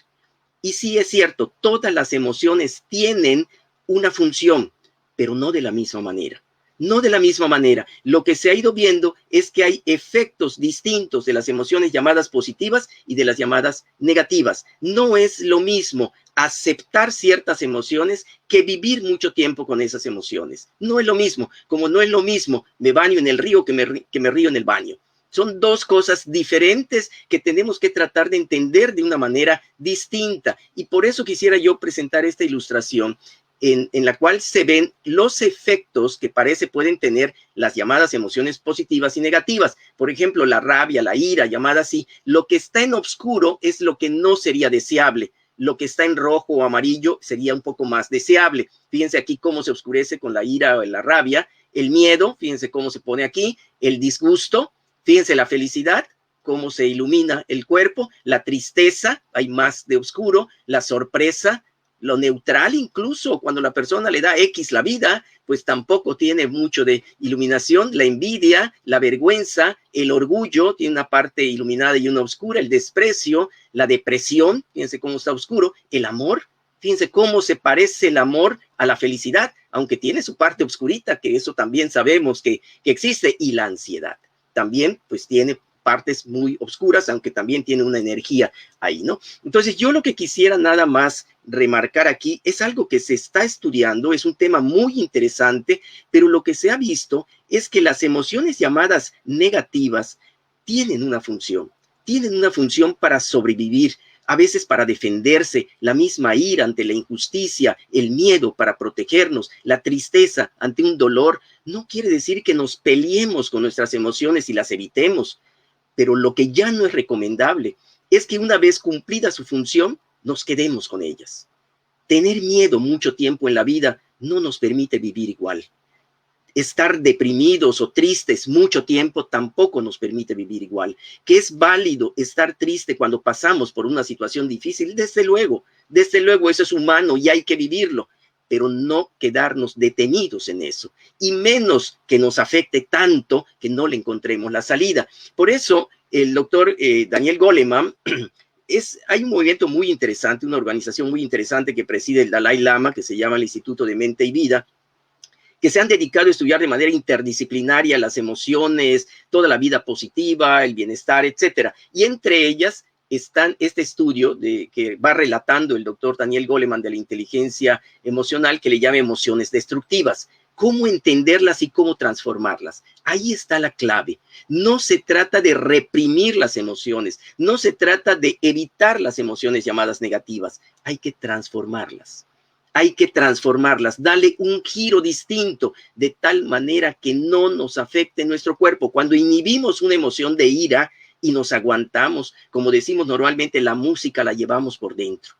Y sí es cierto, todas las emociones tienen una función, pero no de la misma manera. No de la misma manera. Lo que se ha ido viendo es que hay efectos distintos de las emociones llamadas positivas y de las llamadas negativas. No es lo mismo aceptar ciertas emociones que vivir mucho tiempo con esas emociones. No es lo mismo, como no es lo mismo me baño en el río que me río en el baño. Son dos cosas diferentes que tenemos que tratar de entender de una manera distinta. Y por eso quisiera yo presentar esta ilustración en la cual se ven los efectos que pueden tener las llamadas emociones positivas y negativas. Por ejemplo, la rabia, la ira, llamada así. Lo que está en oscuro es lo que no sería deseable. Lo que está en rojo o amarillo sería un poco más deseable. Fíjense aquí cómo se oscurece con la ira o la rabia. El miedo, fíjense cómo se pone aquí. El disgusto, fíjense la felicidad, cómo se ilumina el cuerpo. La tristeza, hay más de oscuro. La sorpresa, lo neutral, incluso cuando la persona le da X la vida, pues tampoco tiene mucho de iluminación. La envidia, la vergüenza, el orgullo, tiene una parte iluminada y una oscura. El desprecio, la depresión, fíjense cómo está oscuro. El amor, fíjense cómo se parece el amor a la felicidad, aunque tiene su parte oscurita, que eso también sabemos que existe. Y la ansiedad también, pues tiene partes muy oscuras, aunque también tiene una energía ahí, ¿no? Entonces, yo lo que quisiera nada más remarcar aquí es algo que se está estudiando, es un tema muy interesante, pero lo que se ha visto es que las emociones llamadas negativas tienen una función para sobrevivir, a veces para defenderse, la misma ira ante la injusticia, el miedo para protegernos, la tristeza ante un dolor. No quiere decir que nos peleemos con nuestras emociones y las evitemos, pero lo que ya no es recomendable es que una vez cumplida su función, nos quedemos con ellas. Tener miedo mucho tiempo en la vida no nos permite vivir igual. Estar deprimidos o tristes mucho tiempo tampoco nos permite vivir igual. Que es válido estar triste cuando pasamos por una situación difícil, desde luego eso es humano y hay que vivirlo, pero no quedarnos detenidos en eso, y menos que nos afecte tanto que no le encontremos la salida. Por eso, el doctor Daniel Goleman, hay un movimiento muy interesante, una organización muy interesante que preside el Dalai Lama, que se llama el Instituto de Mente y Vida, que se han dedicado a estudiar de manera interdisciplinaria las emociones, toda la vida positiva, el bienestar, etcétera. Y entre ellas están este estudio que va relatando el doctor Daniel Goleman de la inteligencia emocional, que le llama emociones destructivas. Cómo entenderlas y cómo transformarlas. Ahí está la clave. No se trata de reprimir las emociones, no se trata de evitar las emociones llamadas negativas. Hay que transformarlas. Darle un giro distinto, de tal manera que no nos afecte nuestro cuerpo. Cuando inhibimos una emoción de ira y nos aguantamos, como decimos normalmente, la música la llevamos por dentro.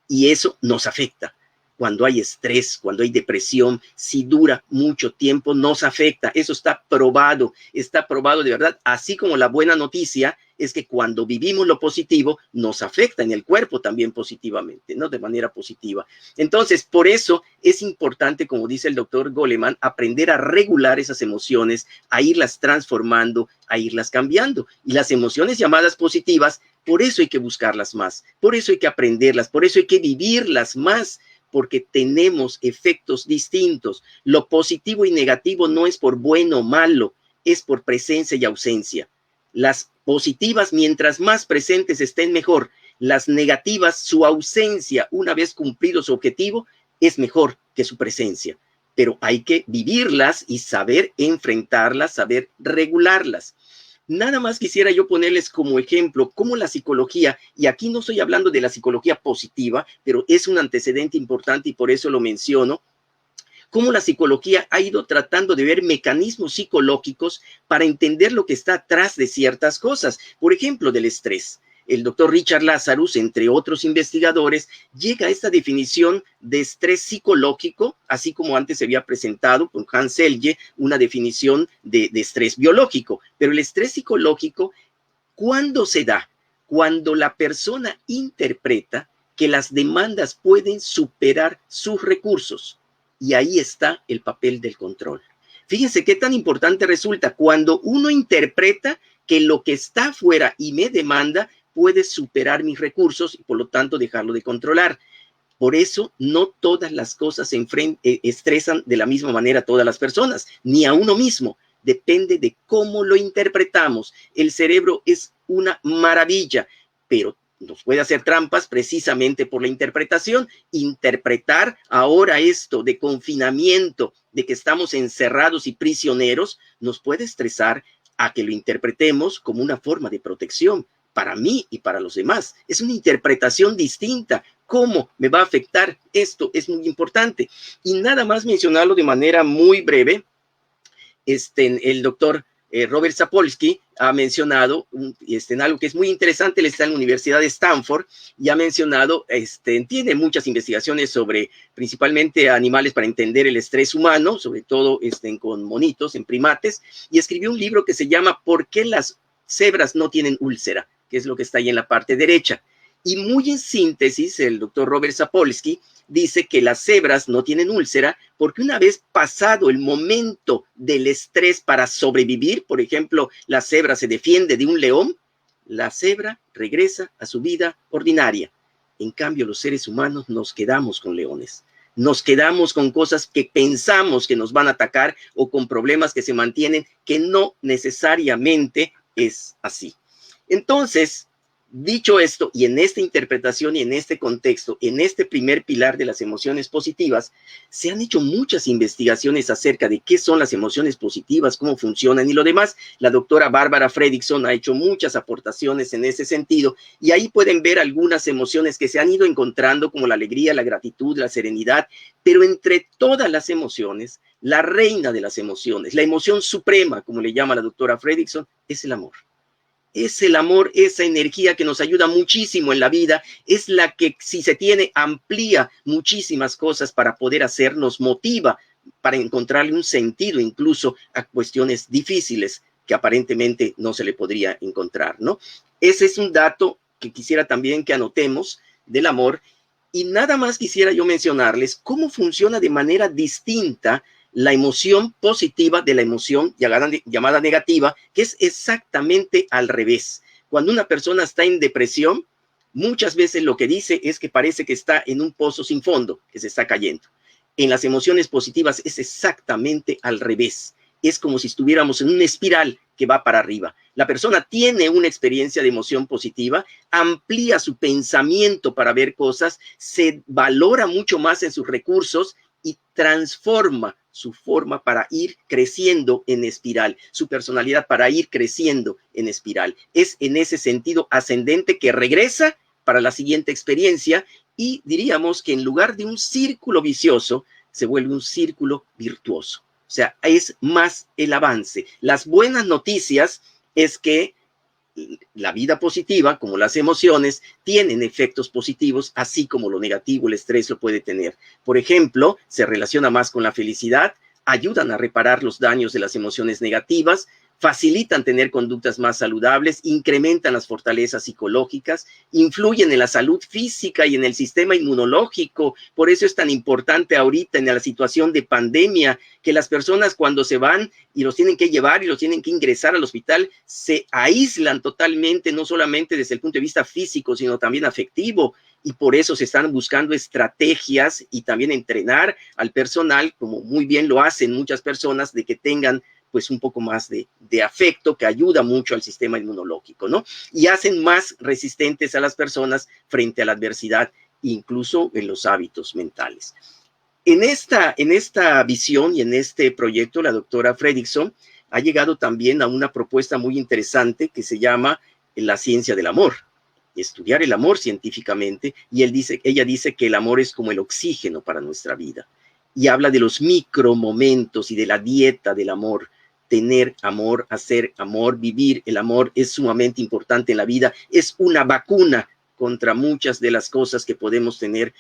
Y eso nos afecta. Cuando hay estrés, cuando hay depresión, si dura mucho tiempo, nos afecta. Eso está probado de verdad. Así como la buena noticia es que cuando vivimos lo positivo, nos afecta en el cuerpo también positivamente, ¿no? De manera positiva. Entonces, por eso es importante, como dice el doctor Goleman, aprender a regular esas emociones, a irlas transformando, a irlas cambiando. Y las emociones llamadas positivas, por eso hay que buscarlas más, por eso hay que aprenderlas, por eso hay que vivirlas más, porque tenemos efectos distintos. Lo positivo y negativo no es por bueno o malo, es por presencia y ausencia. Las positivas, mientras más presentes estén, mejor. Las negativas, su ausencia, una vez cumplido su objetivo, es mejor que su presencia. Pero hay que vivirlas y saber enfrentarlas, saber regularlas. Nada más quisiera yo ponerles como ejemplo cómo la psicología, y aquí no estoy hablando de la psicología positiva, pero es un antecedente importante y por eso lo menciono, cómo la psicología ha ido tratando de ver mecanismos psicológicos para entender lo que está atrás de ciertas cosas. Por ejemplo, del estrés. El doctor Richard Lazarus, entre otros investigadores, llega a esta definición de estrés psicológico, así como antes se había presentado con Hans Selye una definición de estrés biológico. Pero el estrés psicológico, ¿cuándo se da? Cuando la persona interpreta que las demandas pueden superar sus recursos. Y ahí está el papel del control. Fíjense qué tan importante resulta cuando uno interpreta que lo que está afuera y me demanda puede superar mis recursos y por lo tanto dejarlo de controlar. Por eso no todas las cosas estresan de la misma manera a todas las personas, ni a uno mismo. Depende de cómo lo interpretamos. El cerebro es una maravilla, pero nos puede hacer trampas precisamente por la interpretación. Interpretar ahora esto de confinamiento, de que estamos encerrados y prisioneros, nos puede estresar a que lo interpretemos como una forma de protección para mí y para los demás. Es una interpretación distinta. ¿Cómo me va a afectar esto? Es muy importante. Y nada más mencionarlo de manera muy breve, el doctor Robert Sapolsky ha mencionado algo que es muy interesante. Él está en la Universidad de Stanford y ha mencionado, tiene muchas investigaciones sobre principalmente animales para entender el estrés humano, sobre todo con monitos, en primates, y escribió un libro que se llama ¿Por qué las cebras no tienen úlcera?, que es lo que está ahí en la parte derecha. Y muy en síntesis, el doctor Robert Sapolsky dice que las cebras no tienen úlcera porque una vez pasado el momento del estrés para sobrevivir, por ejemplo, la cebra se defiende de un león, la cebra regresa a su vida ordinaria. En cambio, los seres humanos nos quedamos con leones. Nos quedamos con cosas que pensamos que nos van a atacar o con problemas que se mantienen, que no necesariamente es así. Entonces, dicho esto, y en esta interpretación y en este contexto, en este primer pilar de las emociones positivas, se han hecho muchas investigaciones acerca de qué son las emociones positivas, cómo funcionan y lo demás. La doctora Barbara Fredrickson ha hecho muchas aportaciones en ese sentido y ahí pueden ver algunas emociones que se han ido encontrando como la alegría, la gratitud, la serenidad, pero entre todas las emociones, la reina de las emociones, la emoción suprema, como le llama la doctora Fredrickson, es el amor. Es el amor, esa energía que nos ayuda muchísimo en la vida, es la que si se tiene amplía muchísimas cosas para poder hacer, nos motiva para encontrarle un sentido incluso a cuestiones difíciles que aparentemente no se le podría encontrar, ¿no? Ese es un dato que quisiera también que anotemos del amor. Y nada más quisiera yo mencionarles cómo funciona de manera distinta la emoción positiva de la emoción llamada negativa, que es exactamente al revés. Cuando una persona está en depresión, muchas veces lo que dice es que parece que está en un pozo sin fondo, que se está cayendo. En las emociones positivas es exactamente al revés. Es como si estuviéramos en una espiral que va para arriba. La persona tiene una experiencia de emoción positiva, amplía su pensamiento para ver cosas, se valora mucho más en sus recursos y transforma su forma para ir creciendo en espiral, su personalidad para ir creciendo en espiral. Es en ese sentido ascendente que regresa para la siguiente experiencia y diríamos que en lugar de un círculo vicioso, se vuelve un círculo virtuoso. O sea, es más el avance. Las buenas noticias es que la vida positiva, como las emociones, tienen efectos positivos, así como lo negativo, el estrés lo puede tener. Por ejemplo, se relaciona más con la felicidad, ayudan a reparar los daños de las emociones negativas, facilitan tener conductas más saludables, incrementan las fortalezas psicológicas, influyen en la salud física y en el sistema inmunológico. Por eso es tan importante ahorita en la situación de pandemia que las personas cuando se van y los tienen que llevar y los tienen que ingresar al hospital, se aíslan totalmente, no solamente desde el punto de vista físico, sino también afectivo. Y por eso se están buscando estrategias y también entrenar al personal, como muy bien lo hacen muchas personas, de que tengan pues un poco más de afecto, que ayuda mucho al sistema inmunológico, ¿no? Y hacen más resistentes a las personas frente a la adversidad, incluso en los hábitos mentales. En esta visión y en este proyecto, la doctora Fredrickson ha llegado también a una propuesta muy interesante que se llama la ciencia del amor, estudiar el amor científicamente, y ella dice que el amor es como el oxígeno para nuestra vida, y habla de los micromomentos y de la dieta del amor. Tener amor, hacer amor, vivir el amor es sumamente importante en la vida, es una vacuna contra muchas de las cosas que podemos tener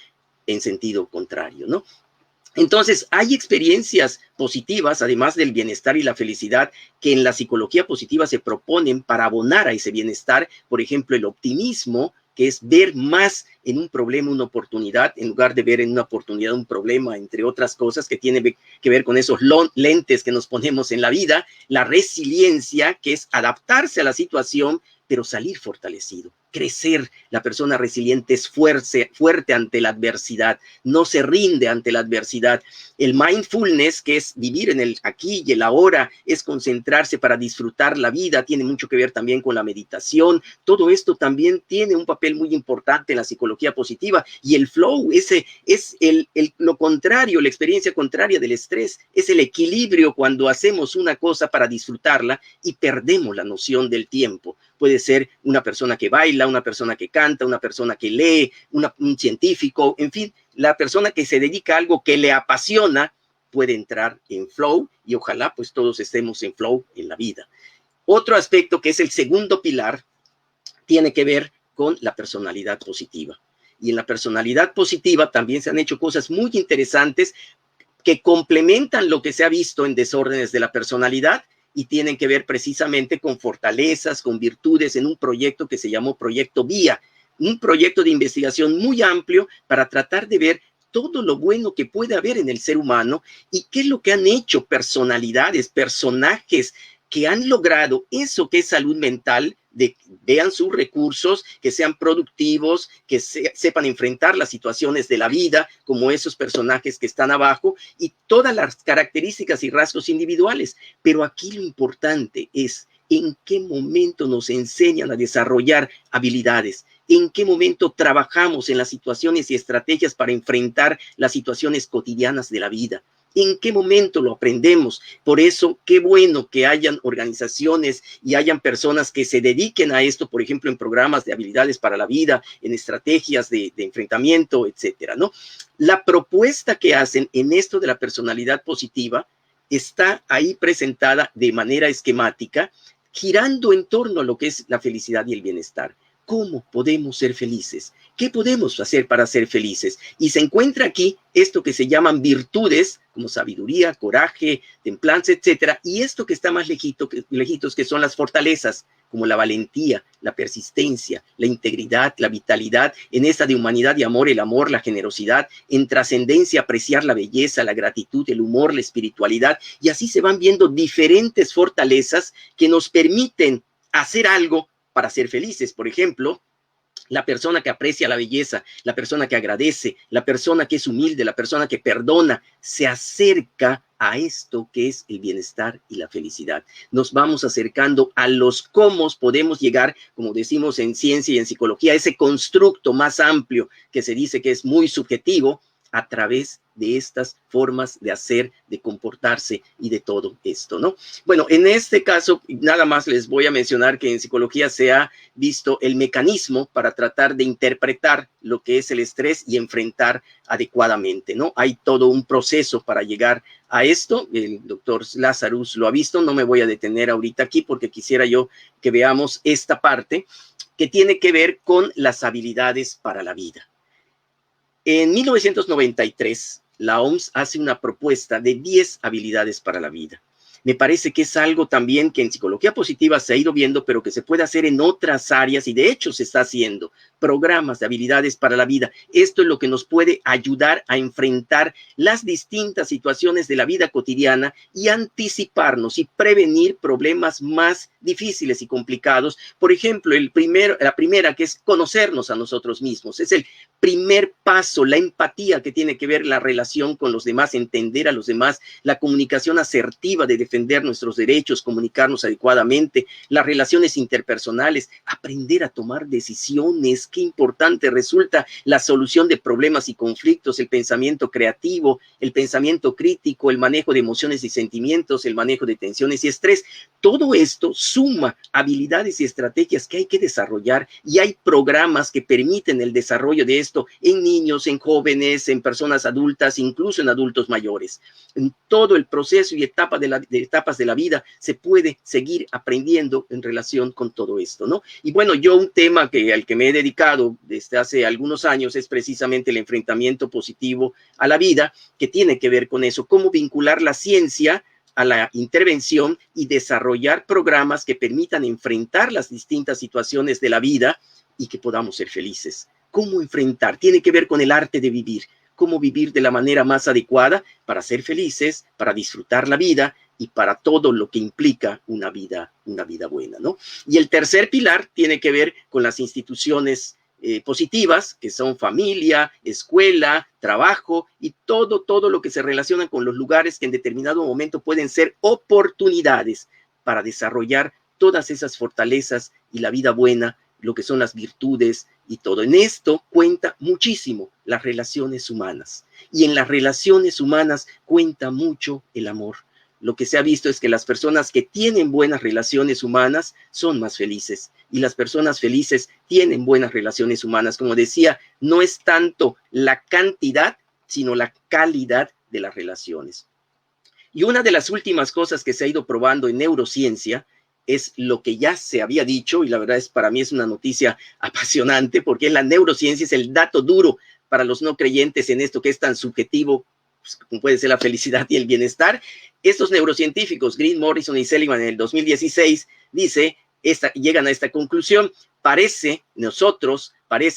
en sentido contrario, ¿no? Entonces, hay experiencias positivas, además del bienestar y la felicidad, que en la psicología positiva se proponen para abonar a ese bienestar. Por ejemplo, el optimismo, que es ver más en un problema una oportunidad, en lugar de ver en una oportunidad un problema, entre otras cosas que tienen que ver con esos lentes que nos ponemos en la vida. La resiliencia, que es adaptarse a la situación, pero salir fortalecido, crecer. La persona resiliente es fuerte ante la adversidad, no se rinde ante la adversidad. El mindfulness, que es vivir en el aquí y el ahora, es concentrarse para disfrutar la vida, tiene mucho que ver también con la meditación. Todo esto también tiene un papel muy importante en la psicología positiva. Y el flow, ese es lo contrario, la experiencia contraria del estrés, es el equilibrio cuando hacemos una cosa para disfrutarla y perdemos la noción del tiempo. Puede ser una persona que baila, una persona que canta, una persona que lee, un científico, en fin, la persona que se dedica a algo que le apasiona puede entrar en flow, y ojalá pues todos estemos en flow en la vida. Otro aspecto, que es el segundo pilar, tiene que ver con la personalidad positiva. Y en la personalidad positiva también se han hecho cosas muy interesantes que complementan lo que se ha visto en desórdenes de la personalidad, y tienen que ver precisamente con fortalezas, con virtudes, en un proyecto que se llamó Proyecto Vía, un proyecto de investigación muy amplio para tratar de ver todo lo bueno que puede haber en el ser humano y qué es lo que han hecho personalidades, personajes que han logrado eso que es salud mental, de vean sus recursos, que sean productivos, que sepan enfrentar las situaciones de la vida, como esos personajes que están abajo, y todas las características y rasgos individuales. Pero aquí lo importante es en qué momento nos enseñan a desarrollar habilidades, en qué momento trabajamos en las situaciones y estrategias para enfrentar las situaciones cotidianas de la vida. ¿En qué momento lo aprendemos? Por eso, qué bueno que hayan organizaciones y hayan personas que se dediquen a esto, por ejemplo, en programas de habilidades para la vida, en estrategias de enfrentamiento, etcétera, ¿no? La propuesta que hacen en esto de la personalidad positiva está ahí presentada de manera esquemática, girando en torno a lo que es la felicidad y el bienestar. ¿Cómo podemos ser felices? ¿Qué podemos hacer para ser felices? Y se encuentra aquí esto que se llaman virtudes, como sabiduría, coraje, templanza, etcétera, y esto que está más lejitos, que son las fortalezas, como la valentía, la persistencia, la integridad, la vitalidad, en esta de humanidad y amor, el amor, la generosidad, en trascendencia, apreciar la belleza, la gratitud, el humor, la espiritualidad, y así se van viendo diferentes fortalezas que nos permiten hacer algo para ser felices. Por ejemplo, la persona que aprecia la belleza, la persona que agradece, la persona que es humilde, la persona que perdona, se acerca a esto que es el bienestar y la felicidad. Nos vamos acercando a los cómo podemos llegar, como decimos en ciencia y en psicología, a ese constructo más amplio que se dice que es muy subjetivo, a través de estas formas de hacer, de comportarse y de todo esto, ¿no? Bueno, en este caso, nada más les voy a mencionar que en psicología se ha visto el mecanismo para tratar de interpretar lo que es el estrés y enfrentar adecuadamente, ¿no? Hay todo un proceso para llegar a esto. El doctor Lazarus lo ha visto, no me voy a detener ahorita aquí porque quisiera yo que veamos esta parte que tiene que ver con las habilidades para la vida. En 1993, la OMS hace una propuesta de 10 habilidades para la vida. Me parece que es algo también que en psicología positiva se ha ido viendo, pero que se puede hacer en otras áreas y de hecho se está haciendo. Programas de habilidades para la vida. Esto es lo que nos puede ayudar a enfrentar las distintas situaciones de la vida cotidiana y anticiparnos y prevenir problemas más difíciles y complicados. Por ejemplo, la primera, que es conocernos a nosotros mismos. Es el primer paso, la empatía que tiene que ver la relación con los demás, entender a los demás, la comunicación asertiva de defender nuestros derechos, comunicarnos adecuadamente, las relaciones interpersonales, aprender a tomar decisiones. Qué importante resulta la solución de problemas y conflictos, el pensamiento creativo, el pensamiento crítico, el manejo de emociones y sentimientos, el manejo de tensiones y estrés. Todo esto suma habilidades y estrategias que hay que desarrollar y hay programas que permiten el desarrollo de esto en niños, en jóvenes, en personas adultas, incluso en adultos mayores. En todo el proceso y etapas de la vida se puede seguir aprendiendo en relación con todo esto, ¿no? Y bueno, yo un tema al que me he dedicado desde hace algunos años es precisamente el enfrentamiento positivo a la vida, que tiene que ver con eso, cómo vincular la ciencia a la intervención y desarrollar programas que permitan enfrentar las distintas situaciones de la vida y que podamos ser felices. ¿Cómo enfrentar? Tiene que ver con el arte de vivir, cómo vivir de la manera más adecuada para ser felices, para disfrutar la vida y para todo lo que implica una vida buena, ¿no? Y el tercer pilar tiene que ver con las instituciones positivas, que son familia, escuela, trabajo y todo lo que se relaciona con los lugares que en determinado momento pueden ser oportunidades para desarrollar todas esas fortalezas y la vida buena, lo que son las virtudes y todo. En esto cuenta muchísimo las relaciones humanas y en las relaciones humanas cuenta mucho el amor. Lo que se ha visto es que las personas que tienen buenas relaciones humanas son más felices y las personas felices tienen buenas relaciones humanas. Como decía, no es tanto la cantidad, sino la calidad de las relaciones. Y una de las últimas cosas que se ha ido probando en neurociencia es lo que ya se había dicho, y la verdad es para mí es una noticia apasionante, porque la neurociencia es el dato duro para los no creyentes en esto que es tan subjetivo, como puede ser la felicidad y el bienestar. Estos neurocientíficos, Green, Morrison y Seligman, en el 2016, llegan a esta conclusión. Parece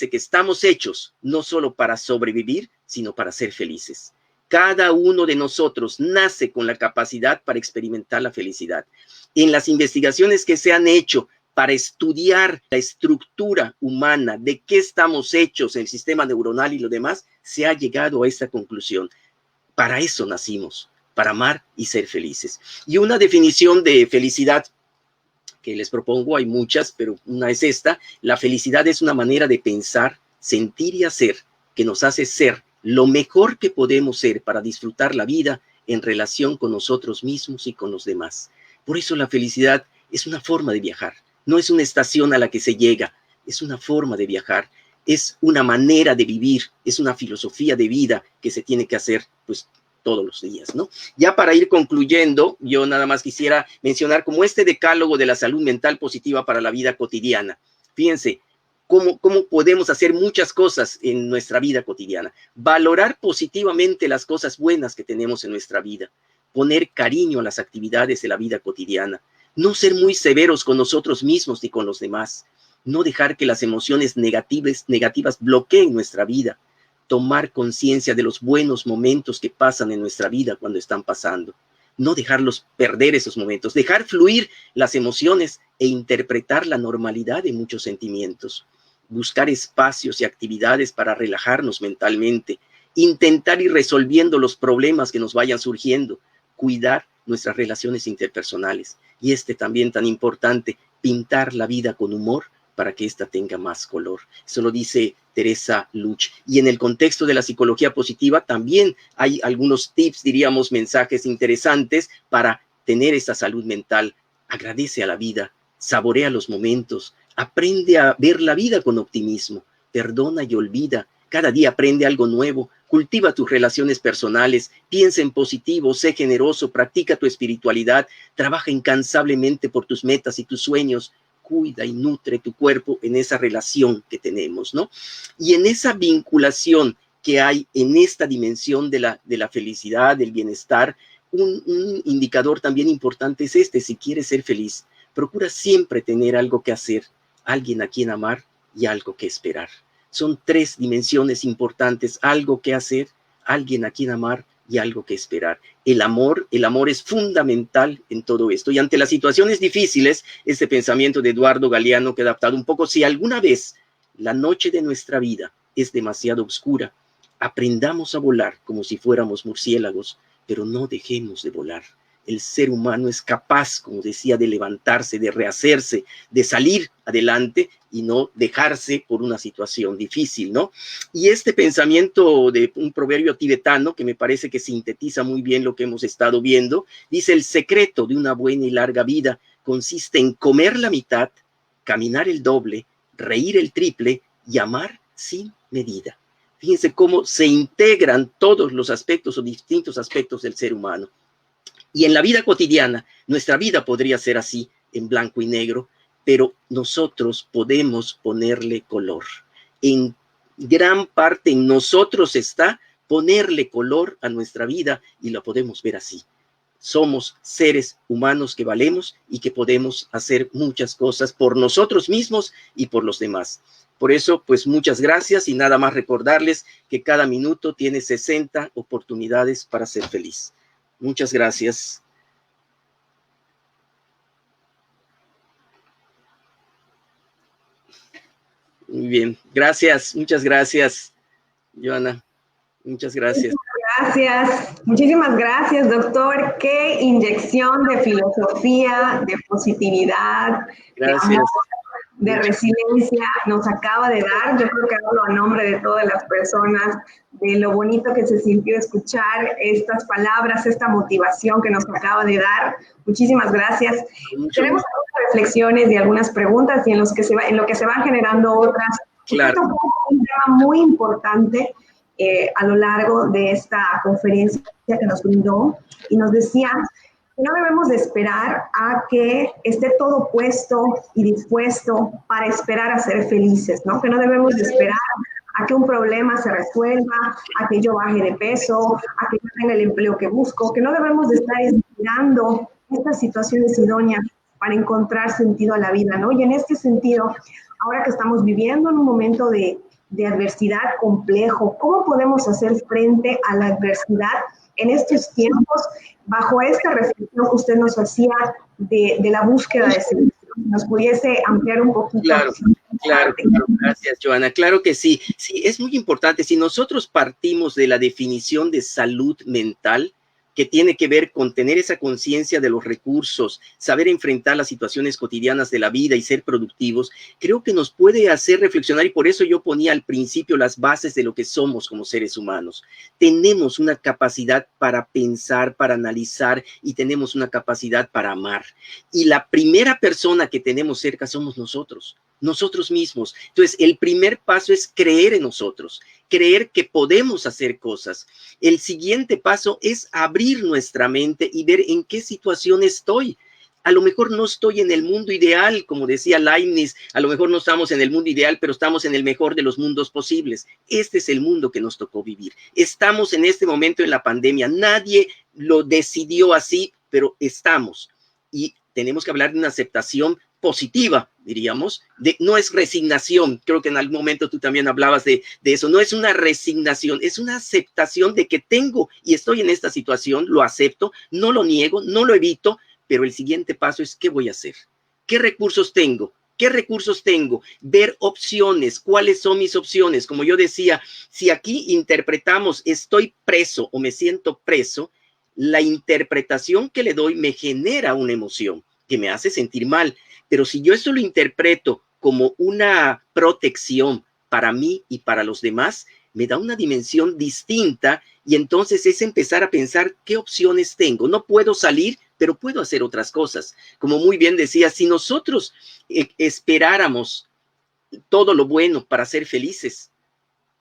que estamos hechos no solo para sobrevivir, sino para ser felices. Cada uno de nosotros nace con la capacidad para experimentar la felicidad. En las investigaciones que se han hecho para estudiar la estructura humana, de qué estamos hechos, el sistema neuronal y lo demás, se ha llegado a esta conclusión. Para eso nacimos, para amar y ser felices. Y una definición de felicidad que les propongo, hay muchas, pero una es esta: la felicidad es una manera de pensar, sentir y hacer que nos hace ser lo mejor que podemos ser para disfrutar la vida en relación con nosotros mismos y con los demás. Por eso la felicidad es una forma de viajar, no es una estación a la que se llega, es una forma de viajar. Es una manera de vivir, es una filosofía de vida que se tiene que hacer pues todos los días, ¿no? Ya para ir concluyendo, yo nada más quisiera mencionar como este decálogo de la salud mental positiva para la vida cotidiana. Fíjense cómo podemos hacer muchas cosas en nuestra vida cotidiana. Valorar positivamente las cosas buenas que tenemos en nuestra vida. Poner cariño a las actividades de la vida cotidiana. No ser muy severos con nosotros mismos ni con los demás. No dejar que las emociones negativas bloqueen nuestra vida. Tomar conciencia de los buenos momentos que pasan en nuestra vida cuando están pasando. No dejarlos perder esos momentos. Dejar fluir las emociones e interpretar la normalidad de muchos sentimientos. Buscar espacios y actividades para relajarnos mentalmente. Intentar ir resolviendo los problemas que nos vayan surgiendo. Cuidar nuestras relaciones interpersonales. Y también tan importante, pintar la vida con humor para que ésta tenga más color. Eso lo dice Teresa Luch. Y en el contexto de la psicología positiva también hay algunos tips, diríamos, mensajes interesantes para tener esta salud mental. Agradece a la vida, saborea los momentos, aprende a ver la vida con optimismo, perdona y olvida. Cada día aprende algo nuevo, cultiva tus relaciones personales, piensa en positivo, sé generoso, practica tu espiritualidad, trabaja incansablemente por tus metas y tus sueños. Cuida y nutre tu cuerpo en esa relación que tenemos, ¿no? Y en esa vinculación que hay en esta dimensión de la felicidad, del bienestar, un indicador también importante es este: si quieres ser feliz, procura siempre tener algo que hacer, alguien a quien amar y algo que esperar. Son tres dimensiones importantes: algo que hacer, alguien a quien amar y algo que esperar. El amor es fundamental en todo esto. Y ante las situaciones difíciles, este pensamiento de Eduardo Galeano que he adaptado un poco: si alguna vez la noche de nuestra vida es demasiado oscura, aprendamos a volar como si fuéramos murciélagos, pero no dejemos de volar. El ser humano es capaz, como decía, de levantarse, de rehacerse, de salir adelante y no dejarse por una situación difícil, ¿no? Y este pensamiento de un proverbio tibetano, que me parece que sintetiza muy bien lo que hemos estado viendo, dice: el secreto de una buena y larga vida consiste en comer la mitad, caminar el doble, reír el triple y amar sin medida. Fíjense cómo se integran todos los aspectos o distintos aspectos del ser humano. Y en la vida cotidiana, nuestra vida podría ser así, en blanco y negro, pero nosotros podemos ponerle color. En gran parte en nosotros está ponerle color a nuestra vida y la podemos ver así. Somos seres humanos que valemos y que podemos hacer muchas cosas por nosotros mismos y por los demás. Por eso, pues muchas gracias, y nada más recordarles que cada minuto tiene 60 oportunidades para ser feliz. Muchas gracias. Muy bien, gracias, muchas gracias, Joana. Muchas gracias. Gracias, muchísimas gracias, doctor. Qué inyección de filosofía, de positividad, Gracias. de amor, de resiliencia nos acaba de dar. Yo creo que hablo a nombre de todas las personas, de lo bonito que se sintió escuchar estas palabras, esta motivación que nos acaba de dar. Muchísimas gracias. Tenemos algunas reflexiones y algunas preguntas, y en lo que se van generando otras. Claro. Esto es un tema muy importante a lo largo de esta conferencia que nos brindó, y nos decía que no debemos de esperar a que esté todo puesto y dispuesto para esperar a ser felices, ¿no? Que no debemos de esperar a que un problema se resuelva, a que yo baje de peso, a que yo tenga el empleo que busco, que no debemos de estar esperando estas situaciones idóneas para encontrar sentido a la vida, ¿no? Y en este sentido, ahora que estamos viviendo en un momento de adversidad complejo, ¿cómo podemos hacer frente a la adversidad en estos tiempos, bajo esta reflexión que usted nos hacía de la búsqueda de sentido? ¿Nos pudiese ampliar un poquito? Claro, gracias, Joana. Claro que sí. Sí, es muy importante. Si nosotros partimos de la definición de salud mental, que tiene que ver con tener esa conciencia de los recursos, saber enfrentar las situaciones cotidianas de la vida y ser productivos, creo que nos puede hacer reflexionar, y por eso yo ponía al principio las bases de lo que somos como seres humanos. Tenemos una capacidad para pensar, para analizar, y tenemos una capacidad para amar. Y la primera persona que tenemos cerca somos nosotros mismos. Entonces, el primer paso es creer en nosotros, creer que podemos hacer cosas. El siguiente paso es abrir nuestra mente y ver en qué situación estoy. A lo mejor no estoy en el mundo ideal, como decía Leibniz, a lo mejor no estamos en el mundo ideal, pero estamos en el mejor de los mundos posibles. Este es el mundo que nos tocó vivir. Estamos en este momento en la pandemia. Nadie lo decidió así, pero estamos. Y tenemos que hablar de una aceptación positiva, diríamos, no es resignación. Creo que en algún momento tú también hablabas de eso. No es una resignación, es una aceptación de que tengo y estoy en esta situación, lo acepto, no lo niego, no lo evito, pero el siguiente paso es: ¿qué voy a hacer? ¿Qué recursos tengo? ¿Qué recursos tengo? Ver opciones. ¿Cuáles son mis opciones? Como yo decía, si aquí interpretamos estoy preso o me siento preso, la interpretación que le doy me genera una emoción que me hace sentir mal. Pero si yo esto lo interpreto como una protección para mí y para los demás, me da una dimensión distinta, y entonces es empezar a pensar qué opciones tengo. No puedo salir, pero puedo hacer otras cosas. Como muy bien decía, si nosotros esperáramos todo lo bueno para ser felices,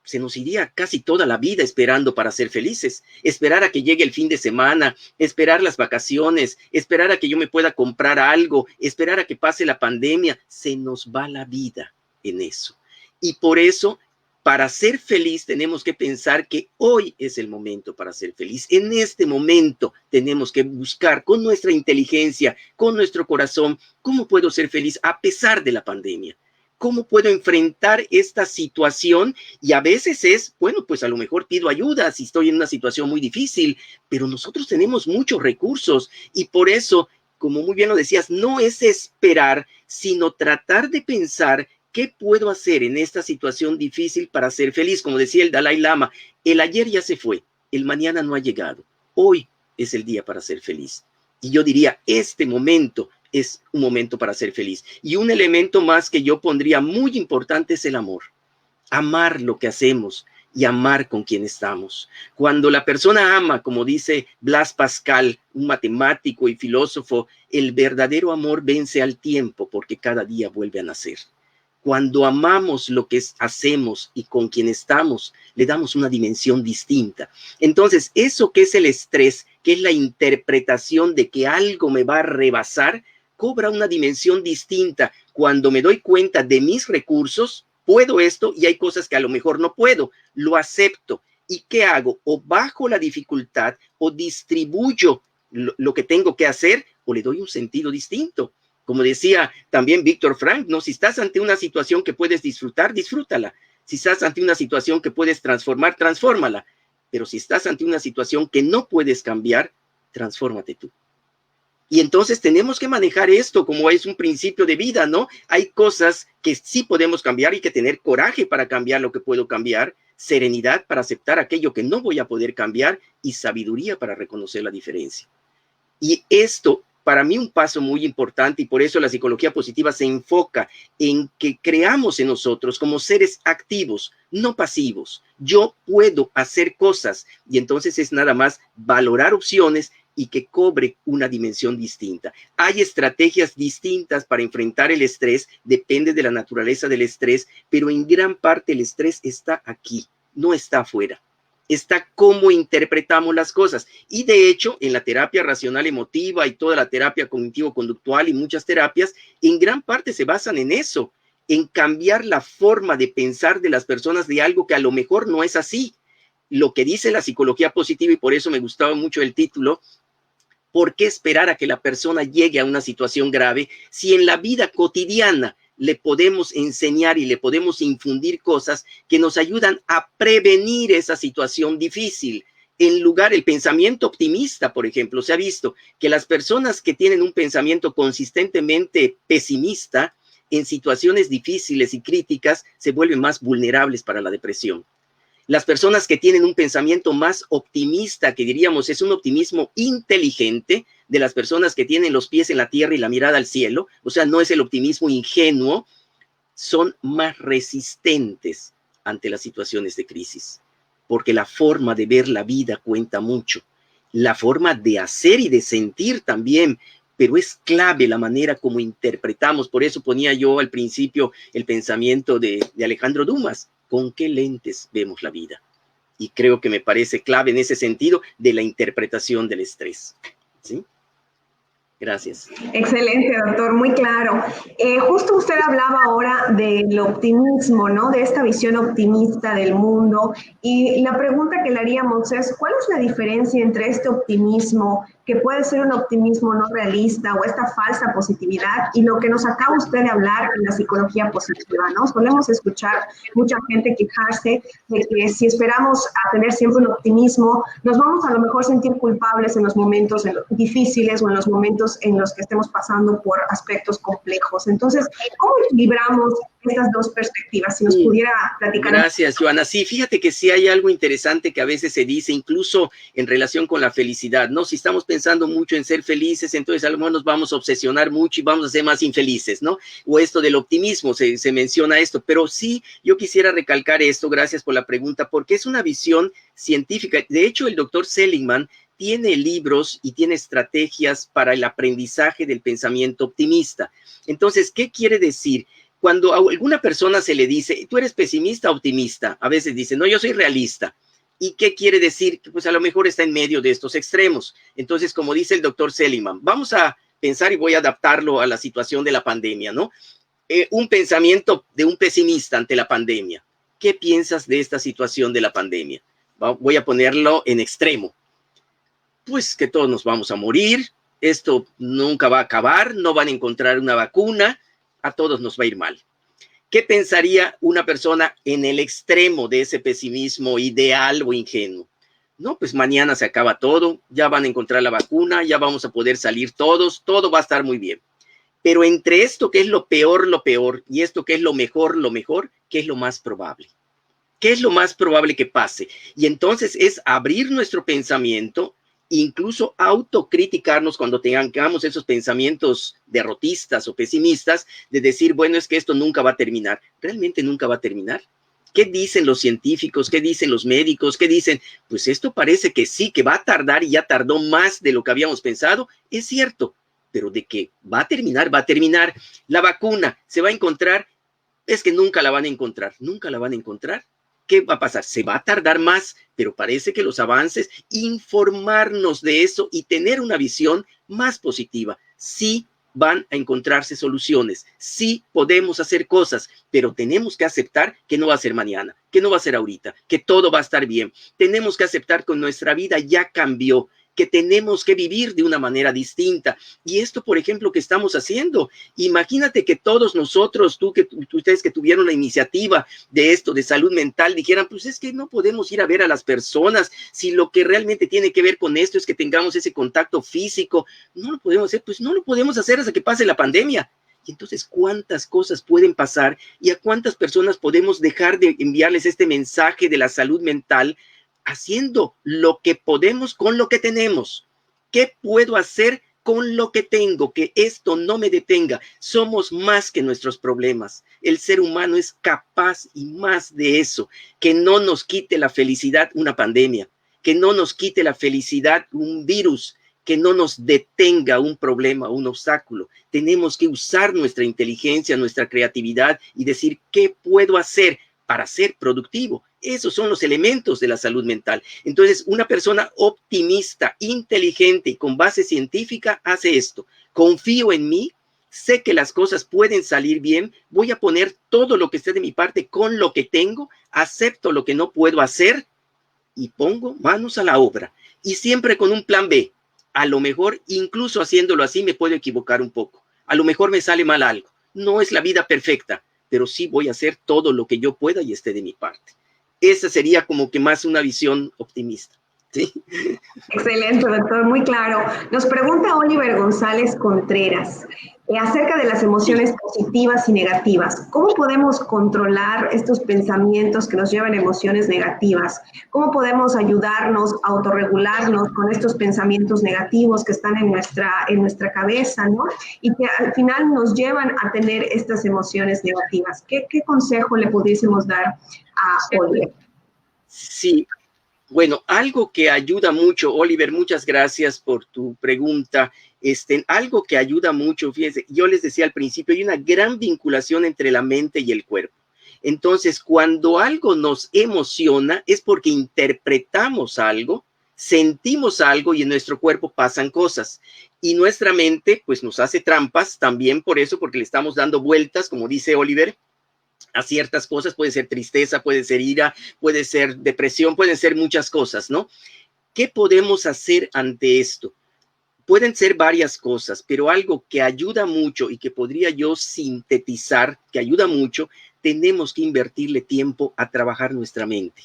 se nos iría casi toda la vida esperando para ser felices, esperar a que llegue el fin de semana, esperar las vacaciones, esperar a que yo me pueda comprar algo, esperar a que pase la pandemia. Se nos va la vida en eso. Y por eso Para ser feliz tenemos que pensar que hoy es el momento para ser feliz. En este momento tenemos que buscar con nuestra inteligencia, con nuestro corazón, cómo puedo ser feliz a pesar de la pandemia. ¿Cómo puedo enfrentar esta situación? Y a veces es, bueno, pues a lo mejor pido ayuda si estoy en una situación muy difícil, pero nosotros tenemos muchos recursos y por eso, como muy bien lo decías, no es esperar, sino tratar de pensar qué puedo hacer en esta situación difícil para ser feliz. Como decía el Dalai Lama, el ayer ya se fue, el mañana no ha llegado. Hoy es el día para ser feliz. Y yo diría, este momento es un momento para ser feliz. Y un elemento más que yo pondría muy importante es el amor. Amar lo que hacemos y amar con quien estamos. Cuando la persona ama, como dice Blas Pascal, un matemático y filósofo, el verdadero amor vence al tiempo porque cada día vuelve a nacer. Cuando amamos lo que hacemos y con quien estamos, le damos una dimensión distinta. Entonces, eso que es el estrés, que es la interpretación de que algo me va a rebasar, cobra una dimensión distinta. Cuando me doy cuenta de mis recursos, puedo esto y hay cosas que a lo mejor no puedo, lo acepto. ¿Y qué hago? O bajo la dificultad o distribuyo lo que tengo que hacer o le doy un sentido distinto. Como decía también Víctor Frank, ¿no? Si estás ante una situación que puedes disfrutar, disfrútala. Si estás ante una situación que puedes transformar, transfórmala. Pero si estás ante una situación que no puedes cambiar, transfórmate tú. Y entonces tenemos que manejar esto como es un principio de vida, ¿no? Hay cosas que sí podemos cambiar y que tener coraje para cambiar lo que puedo cambiar, serenidad para aceptar aquello que no voy a poder cambiar y sabiduría para reconocer la diferencia. Y esto, para mí, un paso muy importante y por eso la psicología positiva se enfoca en que creamos en nosotros como seres activos, no pasivos. Yo puedo hacer cosas y entonces es nada más valorar opciones y que cobre una dimensión distinta. Hay estrategias distintas para enfrentar el estrés, depende de la naturaleza del estrés, pero en gran parte el estrés está aquí, no está afuera. Está cómo interpretamos las cosas. Y de hecho, en la terapia racional emotiva y toda la terapia cognitivo-conductual y muchas terapias, en gran parte se basan en eso, en cambiar la forma de pensar de las personas de algo que a lo mejor no es así. Lo que dice la psicología positiva, y por eso me gustaba mucho el título, ¿por qué esperar a que la persona llegue a una situación grave si en la vida cotidiana le podemos enseñar y le podemos infundir cosas que nos ayudan a prevenir esa situación difícil? En lugar del pensamiento optimista, por ejemplo, se ha visto que las personas que tienen un pensamiento consistentemente pesimista en situaciones difíciles y críticas se vuelven más vulnerables para la depresión. Las personas que tienen un pensamiento más optimista, que diríamos es un optimismo inteligente, de las personas que tienen los pies en la tierra y la mirada al cielo, o sea, no es el optimismo ingenuo, son más resistentes ante las situaciones de crisis, porque la forma de ver la vida cuenta mucho, la forma de hacer y de sentir también, pero es clave la manera como interpretamos. Por eso ponía yo al principio el pensamiento de Alejandro Dumas. ¿Con qué lentes vemos la vida? Y creo que me parece clave en ese sentido de la interpretación del estrés. ¿Sí? Gracias. Excelente, doctor, muy claro. Justo usted hablaba ahora del optimismo, ¿no? De esta visión optimista del mundo. Y la pregunta que le haríamos es, ¿cuál es la diferencia entre este optimismo, que puede ser un optimismo no realista, o esta falsa positividad, y lo que nos acaba usted de hablar en la psicología positiva, ¿no? Solemos escuchar mucha gente quejarse de que si esperamos a tener siempre un optimismo, nos vamos a lo mejor sentir culpables en los momentos difíciles o en los momentos en los que estemos pasando por aspectos complejos. Entonces, ¿cómo equilibramos estas dos perspectivas? Si nos pudiera platicar. Gracias, Joana. Sí, fíjate que sí hay algo interesante que a veces se dice, incluso en relación con la felicidad, ¿no? Si estamos pensando mucho en ser felices, entonces a lo mejor nos vamos a obsesionar mucho y vamos a ser más infelices, ¿no? O esto del optimismo, se menciona esto, pero sí, yo quisiera recalcar esto, gracias por la pregunta, porque es una visión científica. De hecho, el doctor Seligman tiene libros y tiene estrategias para el aprendizaje del pensamiento optimista. Entonces, ¿qué quiere decir? Cuando a alguna persona se le dice, ¿tú eres pesimista o optimista? A veces dice, no, yo soy realista. ¿Y qué quiere decir? Pues a lo mejor está en medio de estos extremos. Entonces, como dice el doctor Seligman, vamos a pensar y voy a adaptarlo a la situación de la pandemia, ¿no? Un pensamiento de un pesimista ante la pandemia. ¿qué piensas de esta situación de la pandemia? Voy a ponerlo en extremo. Pues que todos nos vamos a morir, esto nunca va a acabar, no van a encontrar una vacuna, a todos nos va a ir mal. ¿Qué pensaría una persona en el extremo de ese pesimismo ideal o ingenuo? No, pues mañana se acaba todo, ya van a encontrar la vacuna, ya vamos a poder salir todos, todo va a estar muy bien. Pero entre esto que es lo peor, y esto que es lo mejor, ¿qué es lo más probable? ¿Qué es lo más probable que pase? Y entonces es abrir nuestro pensamiento, incluso autocriticarnos cuando tengamos esos pensamientos derrotistas o pesimistas, de decir, bueno, es que esto nunca va a terminar. ¿Realmente nunca va a terminar? ¿Qué dicen los científicos? ¿Qué dicen los médicos? ¿Qué dicen? Pues esto parece que sí, que va a tardar y ya tardó más de lo que habíamos pensado. Es cierto, pero de que va a terminar, va a terminar. La vacuna se va a encontrar, es que nunca la van a encontrar. ¿Nunca la van a encontrar? ¿Qué va a pasar? Se va a tardar más, pero parece que los avances, informarnos de eso y tener una visión más positiva. Sí van a encontrarse soluciones, sí podemos hacer cosas, pero tenemos que aceptar que no va a ser mañana, que no va a ser ahorita, que todo va a estar bien. Tenemos que aceptar que nuestra vida ya cambió, que tenemos que vivir de una manera distinta. Y esto, por ejemplo, que estamos haciendo, imagínate que todos nosotros, ustedes que tuvieron la iniciativa de esto, de salud mental, dijeran, pues es que no podemos ir a ver a las personas, si lo que realmente tiene que ver con esto es que tengamos ese contacto físico, no lo podemos hacer, pues no lo podemos hacer hasta que pase la pandemia. Y entonces, ¿cuántas cosas pueden pasar y a cuántas personas podemos dejar de enviarles este mensaje de la salud mental haciendo lo que podemos con lo que tenemos? ¿Qué puedo hacer con lo que tengo? Que esto no me detenga. Somos más que nuestros problemas. El ser humano es capaz y más de eso. Que no nos quite la felicidad una pandemia, que no nos quite la felicidad un virus, que no nos detenga un problema, un obstáculo. Tenemos que usar nuestra inteligencia, nuestra creatividad y decir, ¿qué puedo hacer para ser productivo? Esos son los elementos de la salud mental. Entonces, una persona optimista, inteligente y con base científica hace esto. Confío en mí, sé que las cosas pueden salir bien, voy a poner todo lo que esté de mi parte con lo que tengo, acepto lo que no puedo hacer y pongo manos a la obra. Y siempre con un plan B. A lo mejor, incluso haciéndolo así, me puedo equivocar un poco. A lo mejor me sale mal algo. No es la vida perfecta, pero sí voy a hacer todo lo que yo pueda y esté de mi parte. Esa sería como que más una visión optimista, ¿sí? Excelente, doctor, muy claro. Nos pregunta Oliver González Contreras acerca de las emociones positivas y negativas. ¿Cómo podemos controlar estos pensamientos que nos llevan a emociones negativas? ¿Cómo podemos ayudarnos a autorregularnos con estos pensamientos negativos que están en nuestra cabeza, ¿no? Y que al final nos llevan a tener estas emociones negativas. ¿Qué consejo le pudiésemos dar a Oliver? Sí. Bueno, algo que ayuda mucho, Oliver, muchas gracias por tu pregunta. Algo que ayuda mucho, fíjense, yo les decía al principio, hay una gran vinculación entre la mente y el cuerpo. Entonces, cuando algo nos emociona es porque interpretamos algo, sentimos algo y en nuestro cuerpo pasan cosas. Y nuestra mente, pues, nos hace trampas también por eso, porque le estamos dando vueltas, como dice Oliver, a ciertas cosas. Puede ser tristeza, puede ser ira, puede ser depresión, pueden ser muchas cosas, ¿no? ¿Qué podemos hacer ante esto? Pueden ser varias cosas, pero algo que ayuda mucho y que podría yo sintetizar, que ayuda mucho, tenemos que invertirle tiempo a trabajar nuestra mente.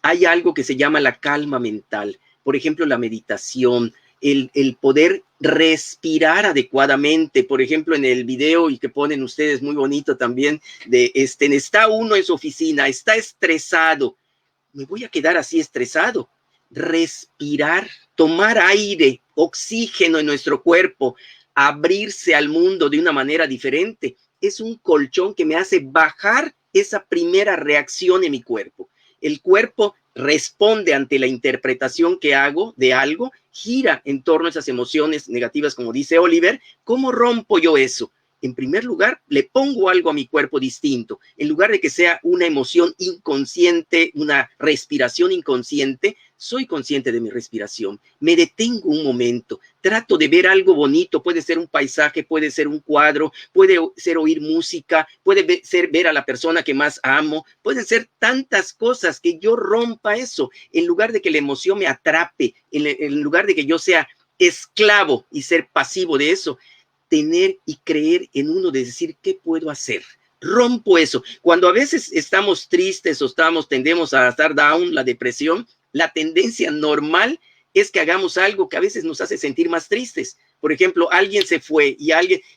Hay algo que se llama la calma mental, por ejemplo, la meditación, el poder respirar adecuadamente. Por ejemplo, en el video y que ponen ustedes muy bonito también, de está uno en su oficina, está estresado. Me voy a quedar así estresado. Respirar, tomar aire, oxígeno en nuestro cuerpo, abrirse al mundo de una manera diferente. Es un colchón que me hace bajar esa primera reacción en mi cuerpo. El cuerpo responde ante la interpretación que hago de algo, gira en torno a esas emociones negativas, como dice Oliver. ¿Cómo rompo yo eso? En primer lugar, le pongo algo a mi cuerpo distinto. En lugar de que sea una emoción inconsciente, una respiración inconsciente, soy consciente de mi respiración, me detengo un momento, trato de ver algo bonito, puede ser un paisaje, puede ser un cuadro, puede ser oír música, puede ser ver a la persona que más amo, pueden ser tantas cosas que yo rompa eso, en lugar de que la emoción me atrape, en lugar de que yo sea esclavo y ser pasivo de eso, tener y creer en uno de decir, ¿qué puedo hacer? Rompo eso. Cuando a veces estamos tristes o tendemos a estar down, la depresión, la tendencia normal es que hagamos algo que a veces nos hace sentir más tristes. Por ejemplo, alguien se fue y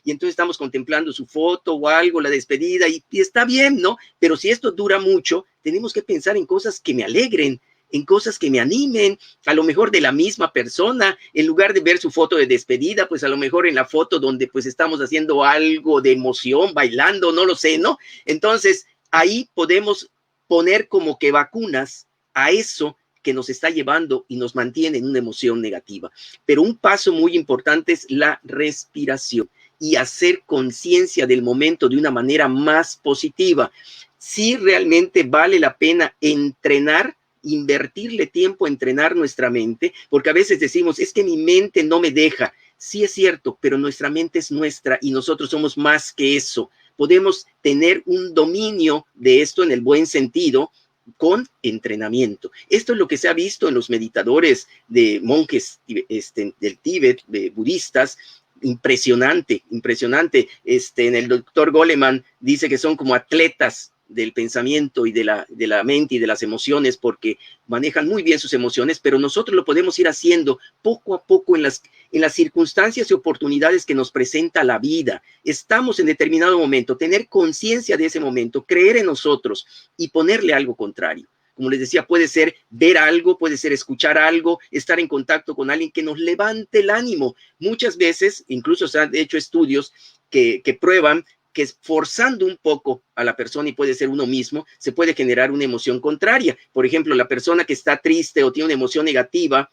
entonces estamos contemplando su foto o algo, la despedida, y está bien, ¿no? Pero si esto dura mucho, tenemos que pensar en cosas que me alegren, en cosas que me animen, a lo mejor de la misma persona, en lugar de ver su foto de despedida, pues a lo mejor en la foto donde pues estamos haciendo algo de emoción, bailando, no lo sé, ¿no? Entonces, ahí podemos poner como que vacunas a eso que nos está llevando y nos mantiene en una emoción negativa. Pero un paso muy importante es la respiración y hacer conciencia del momento de una manera más positiva. Sí, realmente vale la pena entrenar, invertirle tiempo a entrenar nuestra mente, porque a veces decimos, es que mi mente no me deja. Sí es cierto, pero nuestra mente es nuestra y nosotros somos más que eso. Podemos tener un dominio de esto en el buen sentido con entrenamiento. Esto es lo que se ha visto en los meditadores de monjes del Tíbet, de budistas. Impresionante, impresionante. En el doctor Goleman dice que son como atletas del pensamiento y de la mente y de las emociones, porque manejan muy bien sus emociones, pero nosotros lo podemos ir haciendo poco a poco en las circunstancias y oportunidades que nos presenta la vida. Estamos en determinado momento, tener conciencia de ese momento, creer en nosotros y ponerle algo contrario. Como les decía, puede ser ver algo, puede ser escuchar algo, estar en contacto con alguien que nos levante el ánimo. Muchas veces, incluso se han hecho estudios que prueban que forzando un poco a la persona, y puede ser uno mismo, se puede generar una emoción contraria. Por ejemplo, la persona que está triste o tiene una emoción negativa,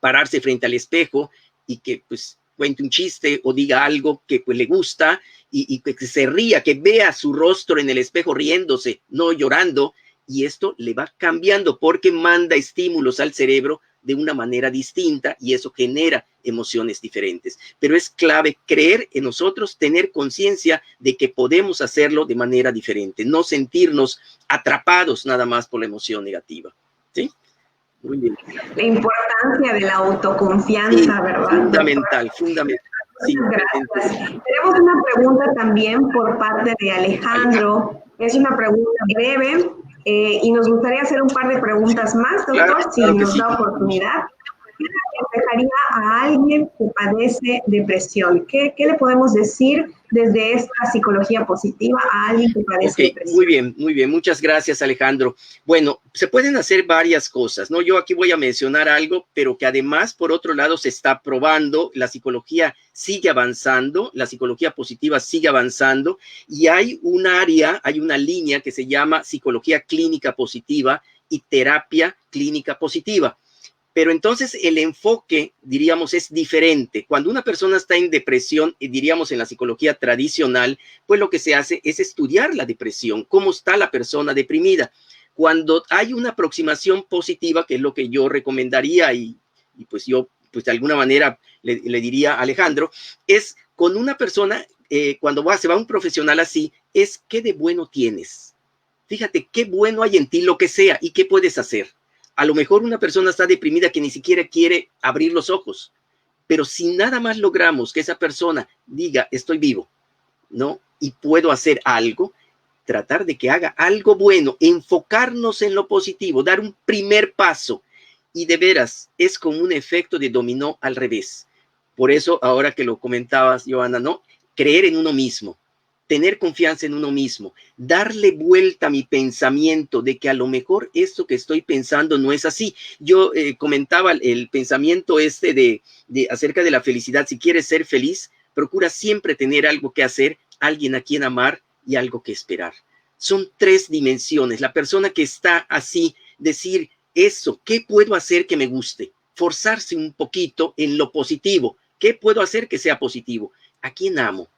pararse frente al espejo y que pues cuente un chiste o diga algo que pues le gusta y que se ría, que vea su rostro en el espejo riéndose, no llorando, y esto le va cambiando porque manda estímulos al cerebro de una manera distinta y eso genera emociones diferentes. Pero es clave creer en nosotros, tener conciencia de que podemos hacerlo de manera diferente, no sentirnos atrapados nada más por la emoción negativa. ¿Sí? Muy bien. La importancia de la autoconfianza, sí, ¿verdad? Fundamental, fundamental. Sí, gracias. Tenemos una pregunta también por parte de Alejandro. Es una pregunta breve y nos gustaría hacer un par de preguntas más, doctor, claro, si claro nos da oportunidad. ¿Qué aconsejaría a alguien que padece depresión? ¿Qué le podemos decir desde esta psicología positiva a alguien que padece depresión? Muy bien. Muchas gracias, Alejandro. Bueno, se pueden hacer varias cosas, ¿no? Yo aquí voy a mencionar algo, pero que además, por otro lado, se está probando. La psicología sigue avanzando, la psicología positiva sigue avanzando y hay un área, hay una línea que se llama psicología clínica positiva y terapia clínica positiva. Pero entonces el enfoque, diríamos, es diferente. Cuando una persona está en depresión, diríamos en la psicología tradicional, pues lo que se hace es estudiar la depresión, cómo está la persona deprimida. Cuando hay una aproximación positiva, que es lo que yo recomendaría y pues yo, pues de alguna manera le diría a Alejandro, es con una persona, cuando se va un profesional así, es ¿qué de bueno tienes? Fíjate, qué bueno hay en ti, lo que sea, y qué puedes hacer. A lo mejor una persona está deprimida que ni siquiera quiere abrir los ojos, pero si nada más logramos que esa persona diga, estoy vivo, ¿no? Y puedo hacer algo, tratar de que haga algo bueno, enfocarnos en lo positivo, dar un primer paso. Y de veras, es como un efecto de dominó al revés. Por eso, ahora que lo comentabas, Joana, ¿no? Creer en uno mismo. Tener confianza en uno mismo, darle vuelta a mi pensamiento de que a lo mejor esto que estoy pensando no es así. Yo comentaba el pensamiento acerca de la felicidad. Si quieres ser feliz, procura siempre tener algo que hacer, alguien a quien amar y algo que esperar. Son 3 dimensiones. La persona que está así, decir eso, ¿qué puedo hacer que me guste? Forzarse un poquito en lo positivo. ¿Qué puedo hacer que sea positivo? ¿A quién amo?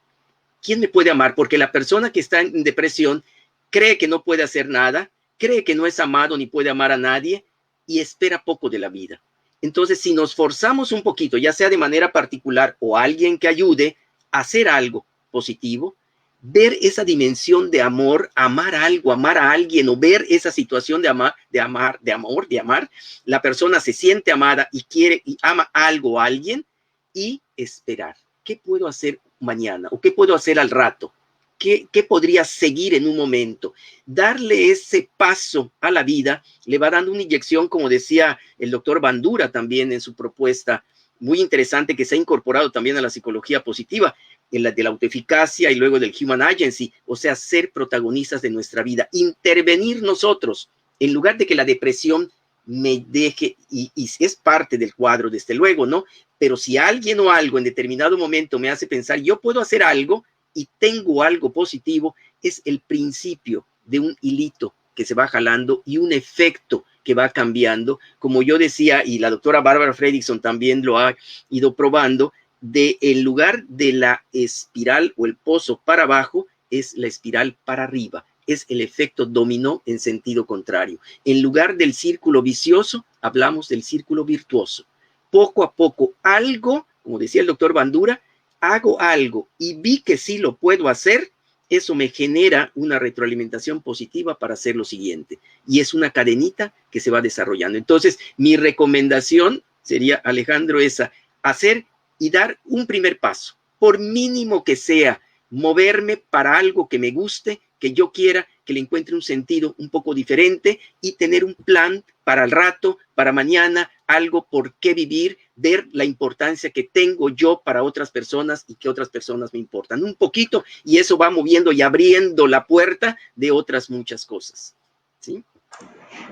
¿Quién me puede amar? Porque la persona que está en depresión cree que no puede hacer nada, cree que no es amado ni puede amar a nadie, y espera poco de la vida. Entonces, si nos forzamos un poquito, ya sea de manera particular o alguien que ayude a hacer algo positivo, ver esa dimensión de amor, amar algo, amar a alguien, o ver esa situación de amar, la persona se siente amada y quiere y ama algo a alguien, y esperar. ¿Qué puedo hacer mañana? ¿O qué puedo hacer al rato? ¿Qué podría seguir en un momento? Darle ese paso a la vida le va dando una inyección, como decía el doctor Bandura también en su propuesta, muy interesante, que se ha incorporado también a la psicología positiva, en la de la autoeficacia y luego del human agency, o sea, ser protagonistas de nuestra vida, intervenir nosotros, en lugar de que la depresión me deje, y es parte del cuadro, desde luego, ¿no? Pero si alguien o algo en determinado momento me hace pensar, yo puedo hacer algo y tengo algo positivo, es el principio de un hilito que se va jalando y un efecto que va cambiando, como yo decía, y la doctora Bárbara Fredrickson también lo ha ido probando, de el lugar de la espiral o el pozo para abajo es la espiral para arriba, es el efecto dominó en sentido contrario. En lugar del círculo vicioso, hablamos del círculo virtuoso. Poco a poco, algo, como decía el doctor Bandura, hago algo y vi que sí lo puedo hacer, eso me genera una retroalimentación positiva para hacer lo siguiente. Y es una cadenita que se va desarrollando. Entonces, mi recomendación sería, Alejandro, esa, hacer y dar un primer paso, por mínimo que sea, moverme para algo que me guste, que yo quiera, que le encuentre un sentido un poco diferente y tener un plan para el rato, para mañana, algo por qué vivir, ver la importancia que tengo yo para otras personas y que otras personas me importan un poquito, y eso va moviendo y abriendo la puerta de otras muchas cosas. ¿Sí?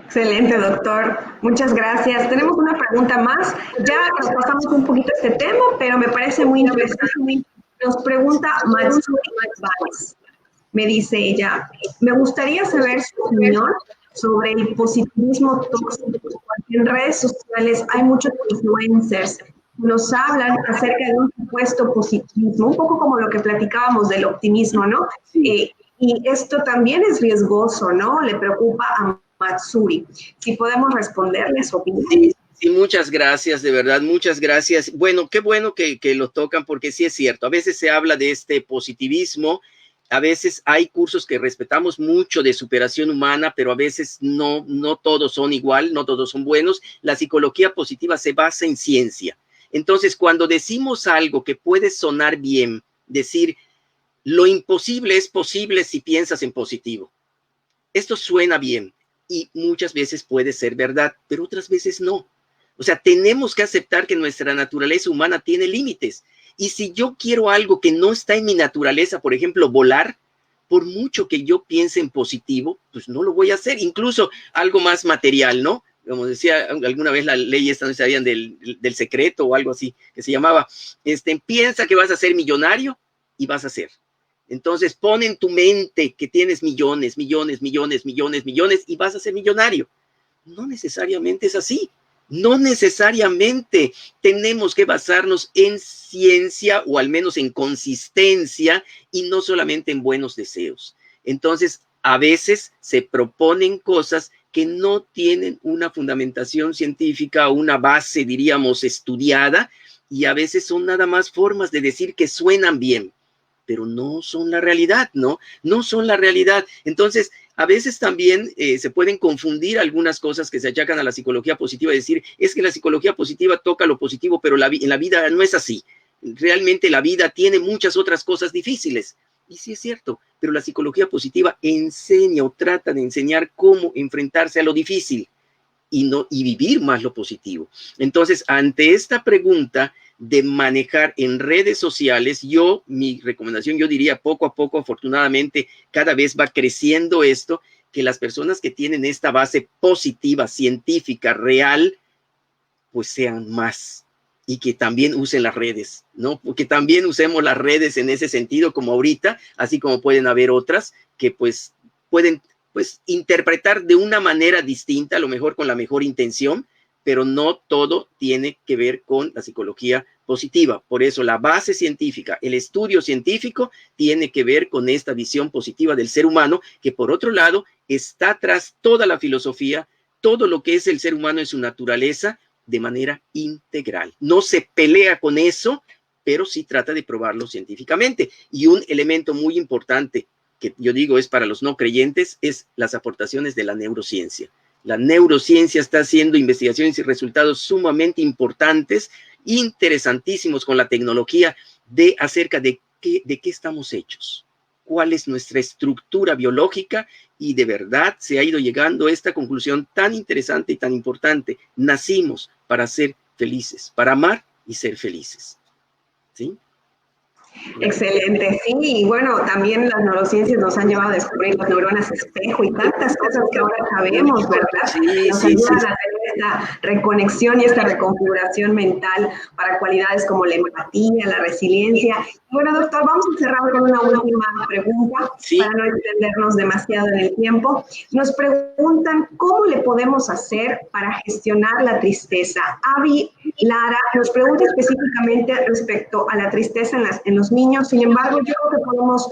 Excelente, doctor. Muchas gracias. Tenemos una pregunta más. Ya nos pasamos un poquito este tema, pero me parece muy interesante. Nos pregunta Matsuri Valls. Me dice ella, me gustaría saber su opinión sobre el positivismo tóxico, porque en redes sociales hay muchos influencers que nos hablan acerca de un supuesto positivismo, un poco como lo que platicábamos del optimismo, ¿no? Y esto también es riesgoso, ¿no? Le preocupa a Matsuri. Si podemos responderle a su opinión. Sí, muchas gracias, de verdad, muchas gracias. Bueno, qué bueno que lo tocan, porque sí es cierto, a veces se habla de este positivismo, a veces hay cursos que respetamos mucho de superación humana, pero a veces no todos son igual, no todos son buenos. La psicología positiva se basa en ciencia. Entonces, cuando decimos algo que puede sonar bien, decir, lo imposible es posible si piensas en positivo. Esto suena bien y muchas veces puede ser verdad, pero otras veces no. O sea, tenemos que aceptar que nuestra naturaleza humana tiene límites. Y si yo quiero algo que no está en mi naturaleza, por ejemplo, volar, por mucho que yo piense en positivo, pues no lo voy a hacer. Incluso algo más material, ¿no? Como decía alguna vez la ley esta, no sabían del secreto o algo así, que se llamaba, piensa que vas a ser millonario y vas a ser. Entonces pon en tu mente que tienes millones, millones, millones, millones, millones y vas a ser millonario. No necesariamente es así. No necesariamente tenemos que basarnos en ciencia o al menos en consistencia y no solamente en buenos deseos. Entonces, a veces se proponen cosas que no tienen una fundamentación científica o una base, diríamos, estudiada, y a veces son nada más formas de decir que suenan bien, pero no son la realidad, ¿no? No son la realidad. Entonces, a veces también se pueden confundir algunas cosas que se achacan a la psicología positiva, y decir, es que la psicología positiva toca lo positivo, pero en la vida no es así. Realmente la vida tiene muchas otras cosas difíciles. Y sí es cierto, pero la psicología positiva enseña o trata de enseñar cómo enfrentarse a lo difícil y vivir más lo positivo. Entonces, ante esta pregunta de manejar en redes sociales, mi recomendación, yo diría poco a poco, afortunadamente, cada vez va creciendo esto, que las personas que tienen esta base positiva, científica, real, pues sean más y que también usen las redes, ¿no? Porque también usemos las redes en ese sentido, como ahorita, así como pueden haber otras que pues pueden interpretar de una manera distinta, a lo mejor con la mejor intención, pero no todo tiene que ver con la psicología positiva. Por eso la base científica, el estudio científico, tiene que ver con esta visión positiva del ser humano, que por otro lado está tras toda la filosofía, todo lo que es el ser humano en su naturaleza de manera integral. No se pelea con eso, pero sí trata de probarlo científicamente. Y un elemento muy importante que yo digo es para los no creyentes, es las aportaciones de la neurociencia. La neurociencia está haciendo investigaciones y resultados sumamente importantes, interesantísimos con la tecnología acerca de qué estamos hechos, cuál es nuestra estructura biológica, y de verdad se ha ido llegando a esta conclusión tan interesante y tan importante. Nacimos para ser felices, para amar y ser felices. ¿Sí? Excelente, sí, y bueno, también las neurociencias nos han llevado a descubrir las neuronas espejo y tantas cosas que ahora sabemos, ¿verdad? Sí, nos sí, ayudan sí. a tener esta reconexión y esta reconfiguración mental para cualidades como la empatía, la resiliencia. Bueno, doctor, vamos a cerrar con una última pregunta para no extendernos demasiado en el tiempo. Nos preguntan, ¿cómo le podemos hacer para gestionar la tristeza? Avi Lara nos pregunta específicamente respecto a la tristeza en los niños. Sin embargo, yo creo que podemos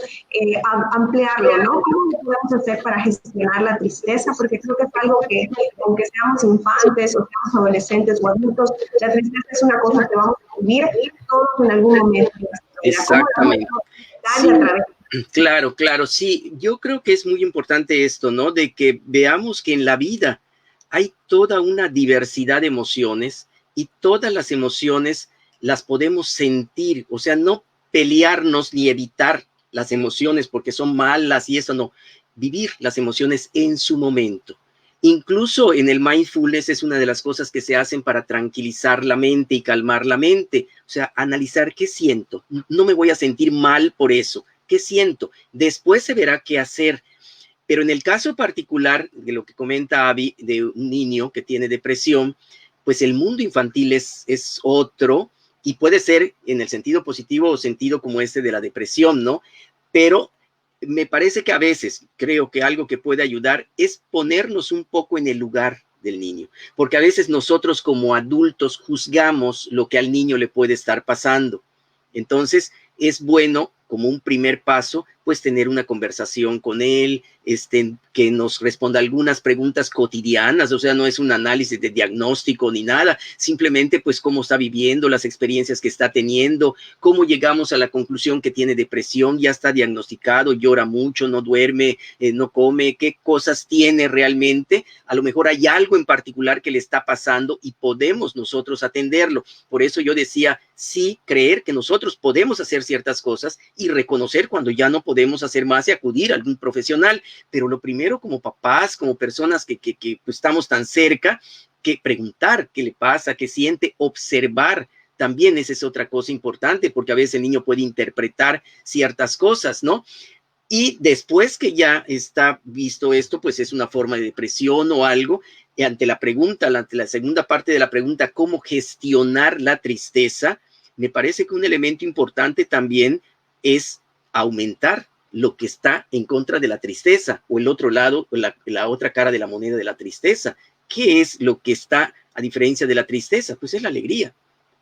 ampliarlo, ¿no? ¿Cómo lo podemos hacer para gestionar la tristeza? Porque creo que es algo que, aunque seamos infantes o seamos adolescentes o adultos, la tristeza es una cosa que vamos a vivir todos en algún momento. Exactamente. Sí, claro, claro, sí. Yo creo que es muy importante esto, ¿no? De que veamos que en la vida hay toda una diversidad de emociones, y todas las emociones las podemos sentir, o sea, no pelearnos ni evitar las emociones porque son malas y eso no, vivir las emociones en su momento. Incluso en el mindfulness es una de las cosas que se hacen para tranquilizar la mente y calmar la mente, o sea, analizar qué siento, no me voy a sentir mal por eso, qué siento, después se verá qué hacer. Pero en el caso particular de lo que comenta Abby, de un niño que tiene depresión, pues el mundo infantil es otro, y puede ser en el sentido positivo o sentido como este de la depresión, ¿no? Pero me parece que a veces creo que algo que puede ayudar es ponernos un poco en el lugar del niño, porque a veces nosotros como adultos juzgamos lo que al niño le puede estar pasando. Entonces es bueno, como un primer paso, pues tener una conversación con él, que nos responda algunas preguntas cotidianas, o sea, no es un análisis de diagnóstico ni nada, simplemente pues cómo está viviendo, las experiencias que está teniendo, cómo llegamos a la conclusión que tiene depresión, ya está diagnosticado, llora mucho, no duerme, no come, qué cosas tiene realmente, a lo mejor hay algo en particular que le está pasando y podemos nosotros atenderlo. Por eso yo decía, sí, creer que nosotros podemos hacer ciertas cosas y reconocer cuando ya no podemos hacer más y acudir a algún profesional. Pero lo primero, como papás, como personas que pues estamos tan cerca, que preguntar qué le pasa, qué siente, observar. También esa es otra cosa importante, porque a veces el niño puede interpretar ciertas cosas, ¿no? Y después que ya está visto esto, pues es una forma de depresión o algo. Y ante la pregunta, ante la segunda parte de la pregunta, ¿cómo gestionar la tristeza? Me parece que un elemento importante también es aumentar lo que está en contra de la tristeza, o el otro lado, o la otra cara de la moneda de la tristeza. ¿Qué es lo que está a diferencia de la tristeza? Pues es la alegría,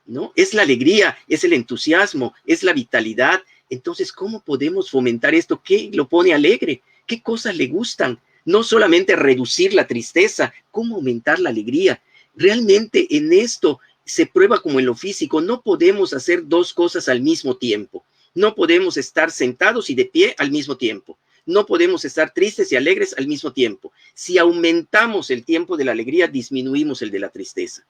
¿no? Es la alegría, es el entusiasmo, es la vitalidad. Entonces, ¿cómo podemos fomentar esto? ¿Qué lo pone alegre? ¿Qué cosas le gustan? No solamente reducir la tristeza, ¿cómo aumentar la alegría? Realmente en esto se prueba como en lo físico, no podemos hacer dos cosas al mismo tiempo. No podemos estar sentados y de pie al mismo tiempo. No podemos estar tristes y alegres al mismo tiempo. Si aumentamos el tiempo de la alegría, disminuimos el de la tristeza.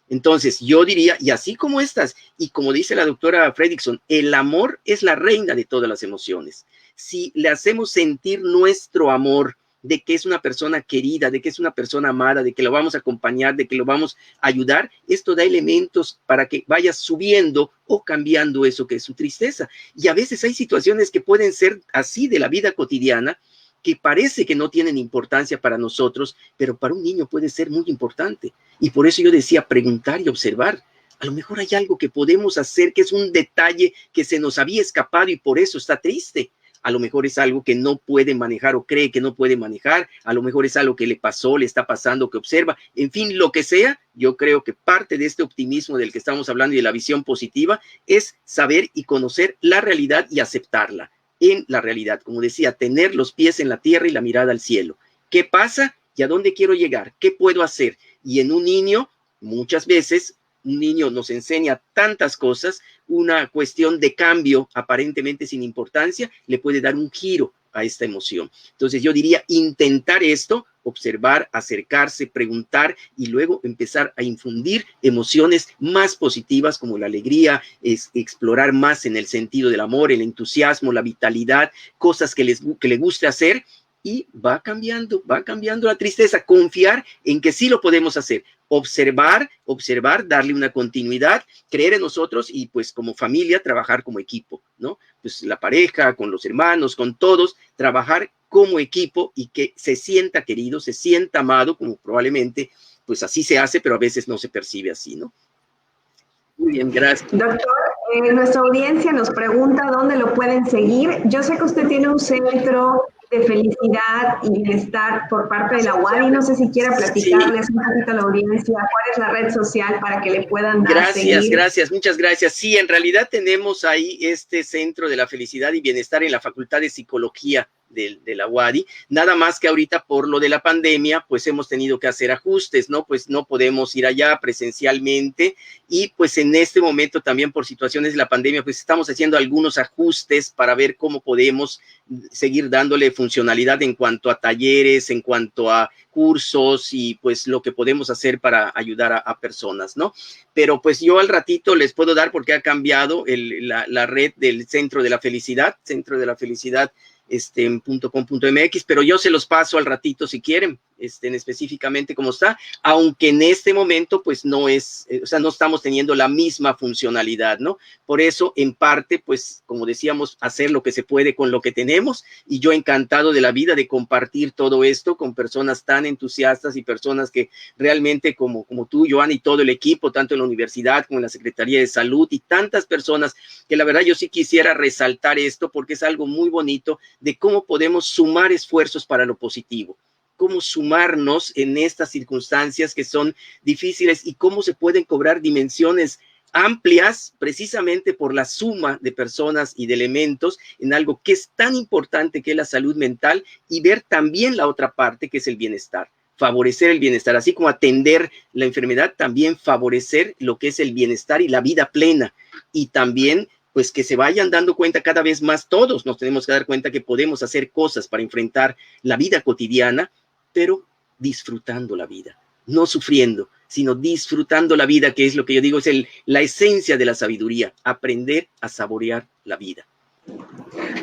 Entonces, yo diría, y así como estas, y como dice la doctora Fredrickson, el amor es la reina de todas las emociones. Si le hacemos sentir nuestro amor, de que es una persona querida, de que es una persona amada, de que lo vamos a acompañar, de que lo vamos a ayudar, esto da elementos para que vaya subiendo o cambiando eso que es su tristeza. Y a veces hay situaciones que pueden ser así de la vida cotidiana, que parece que no tienen importancia para nosotros, pero para un niño puede ser muy importante. Y por eso yo decía preguntar y observar. A lo mejor hay algo que podemos hacer que es un detalle que se nos había escapado y por eso está triste. A lo mejor es algo que no puede manejar o cree que no puede manejar. A lo mejor es algo que le pasó, le está pasando, que observa. En fin, lo que sea, yo creo que parte de este optimismo del que estamos hablando y de la visión positiva es saber y conocer la realidad y aceptarla en la realidad. Como decía, tener los pies en la tierra y la mirada al cielo. ¿Qué pasa? ¿Y a dónde quiero llegar? ¿Qué puedo hacer? Y en un niño, muchas veces, un niño nos enseña tantas cosas, una cuestión de cambio aparentemente sin importancia le puede dar un giro a esta emoción. Entonces yo diría intentar esto, observar, acercarse, preguntar y luego empezar a infundir emociones más positivas como la alegría, es explorar más en el sentido del amor, el entusiasmo, la vitalidad, cosas que le guste hacer, y va cambiando la tristeza. Confiar en que sí lo podemos hacer. Observar, darle una continuidad, creer en nosotros y pues como familia trabajar como equipo, ¿no? Pues la pareja, con los hermanos, con todos, trabajar como equipo y que se sienta querido, se sienta amado, como probablemente pues así se hace, pero a veces no se percibe así, ¿no? Muy bien, gracias. Doctor, nuestra audiencia nos pregunta dónde lo pueden seguir. Yo sé que usted tiene un centro de felicidad y bienestar por parte de la UADY. No sé si quiera platicarles un poquito a la audiencia cuál es la red social para que le puedan dar a seguir. Gracias, muchas gracias. Sí, en realidad tenemos ahí este Centro de la Felicidad y Bienestar en la Facultad de Psicología de la UADY, nada más que ahorita por lo de la pandemia, pues hemos tenido que hacer ajustes, ¿no? Pues no podemos ir allá presencialmente y pues en este momento también por situaciones de la pandemia, pues estamos haciendo algunos ajustes para ver cómo podemos seguir dándole funcionalidad en cuanto a talleres, en cuanto a cursos y pues lo que podemos hacer para ayudar a personas, ¿no? Pero pues yo al ratito les puedo dar porque ha cambiado la red del Centro de la Felicidad, .com.mx, pero yo se los paso al ratito si quieren, específicamente cómo está, aunque en este momento pues no es, o sea, no estamos teniendo la misma funcionalidad, ¿no? Por eso, en parte, pues, como decíamos, hacer lo que se puede con lo que tenemos, y yo encantado de la vida de compartir todo esto con personas tan entusiastas y personas que realmente como tú, Joana, y todo el equipo, tanto en la universidad como en la Secretaría de Salud, y tantas personas que la verdad yo sí quisiera resaltar esto porque es algo muy bonito de cómo podemos sumar esfuerzos para lo positivo, cómo sumarnos en estas circunstancias que son difíciles y cómo se pueden cobrar dimensiones amplias precisamente por la suma de personas y de elementos en algo que es tan importante que es la salud mental, y ver también la otra parte que es el bienestar, favorecer el bienestar, así como atender la enfermedad, también favorecer lo que es el bienestar y la vida plena, y también pues que se vayan dando cuenta cada vez más, todos nos tenemos que dar cuenta que podemos hacer cosas para enfrentar la vida cotidiana, pero disfrutando la vida, no sufriendo, sino disfrutando la vida, que es lo que yo digo, es la esencia de la sabiduría, aprender a saborear la vida.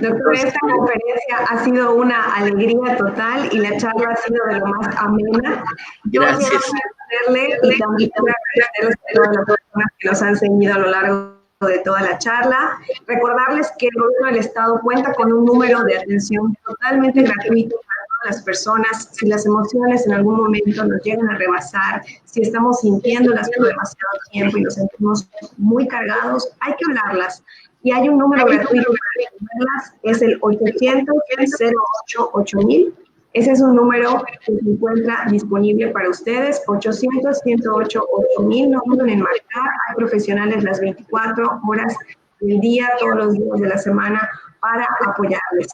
Doctor, esta conferencia ha sido una alegría total y la charla ha sido de lo más amena. Gracias. Yo quiero agradecerle y también quiero agradecerles a todas las personas que nos han seguido a lo largo de toda la charla. Recordarles que el gobierno del estado cuenta con un número de atención totalmente gratuito para todas las personas. Si las emociones en algún momento nos llegan a rebasar, si estamos sintiéndolas por demasiado tiempo y nos sentimos muy cargados, hay que hablarlas. Y hay un número gratuito para atenderlas, es el 800-08-8000. Ese es un número que se encuentra disponible para ustedes, 800-108-8000. No duden en marcar, hay profesionales las 24 horas del día, todos los días de la semana, para apoyarles.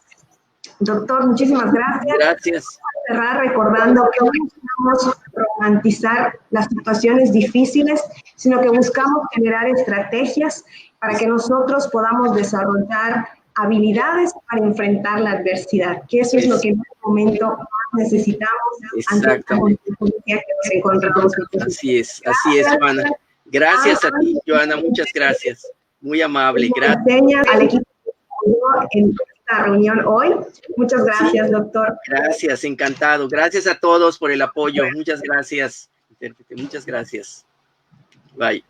Doctor, muchísimas gracias. Gracias. Vamos a cerrar recordando que no buscamos romantizar las situaciones difíciles, sino que buscamos generar estrategias para que nosotros podamos desarrollar habilidades para enfrentar la adversidad, que eso es lo que en este momento más necesitamos. Exactamente. Que nos encontramos. Así es, Joana. Gracias a ti, Joana, muchas gracias. Muy amable, gracias. Al equipo en esta reunión hoy. Muchas gracias, sí, doctor. Gracias, encantado. Gracias a todos por el apoyo. Muchas gracias. Muchas gracias. Bye.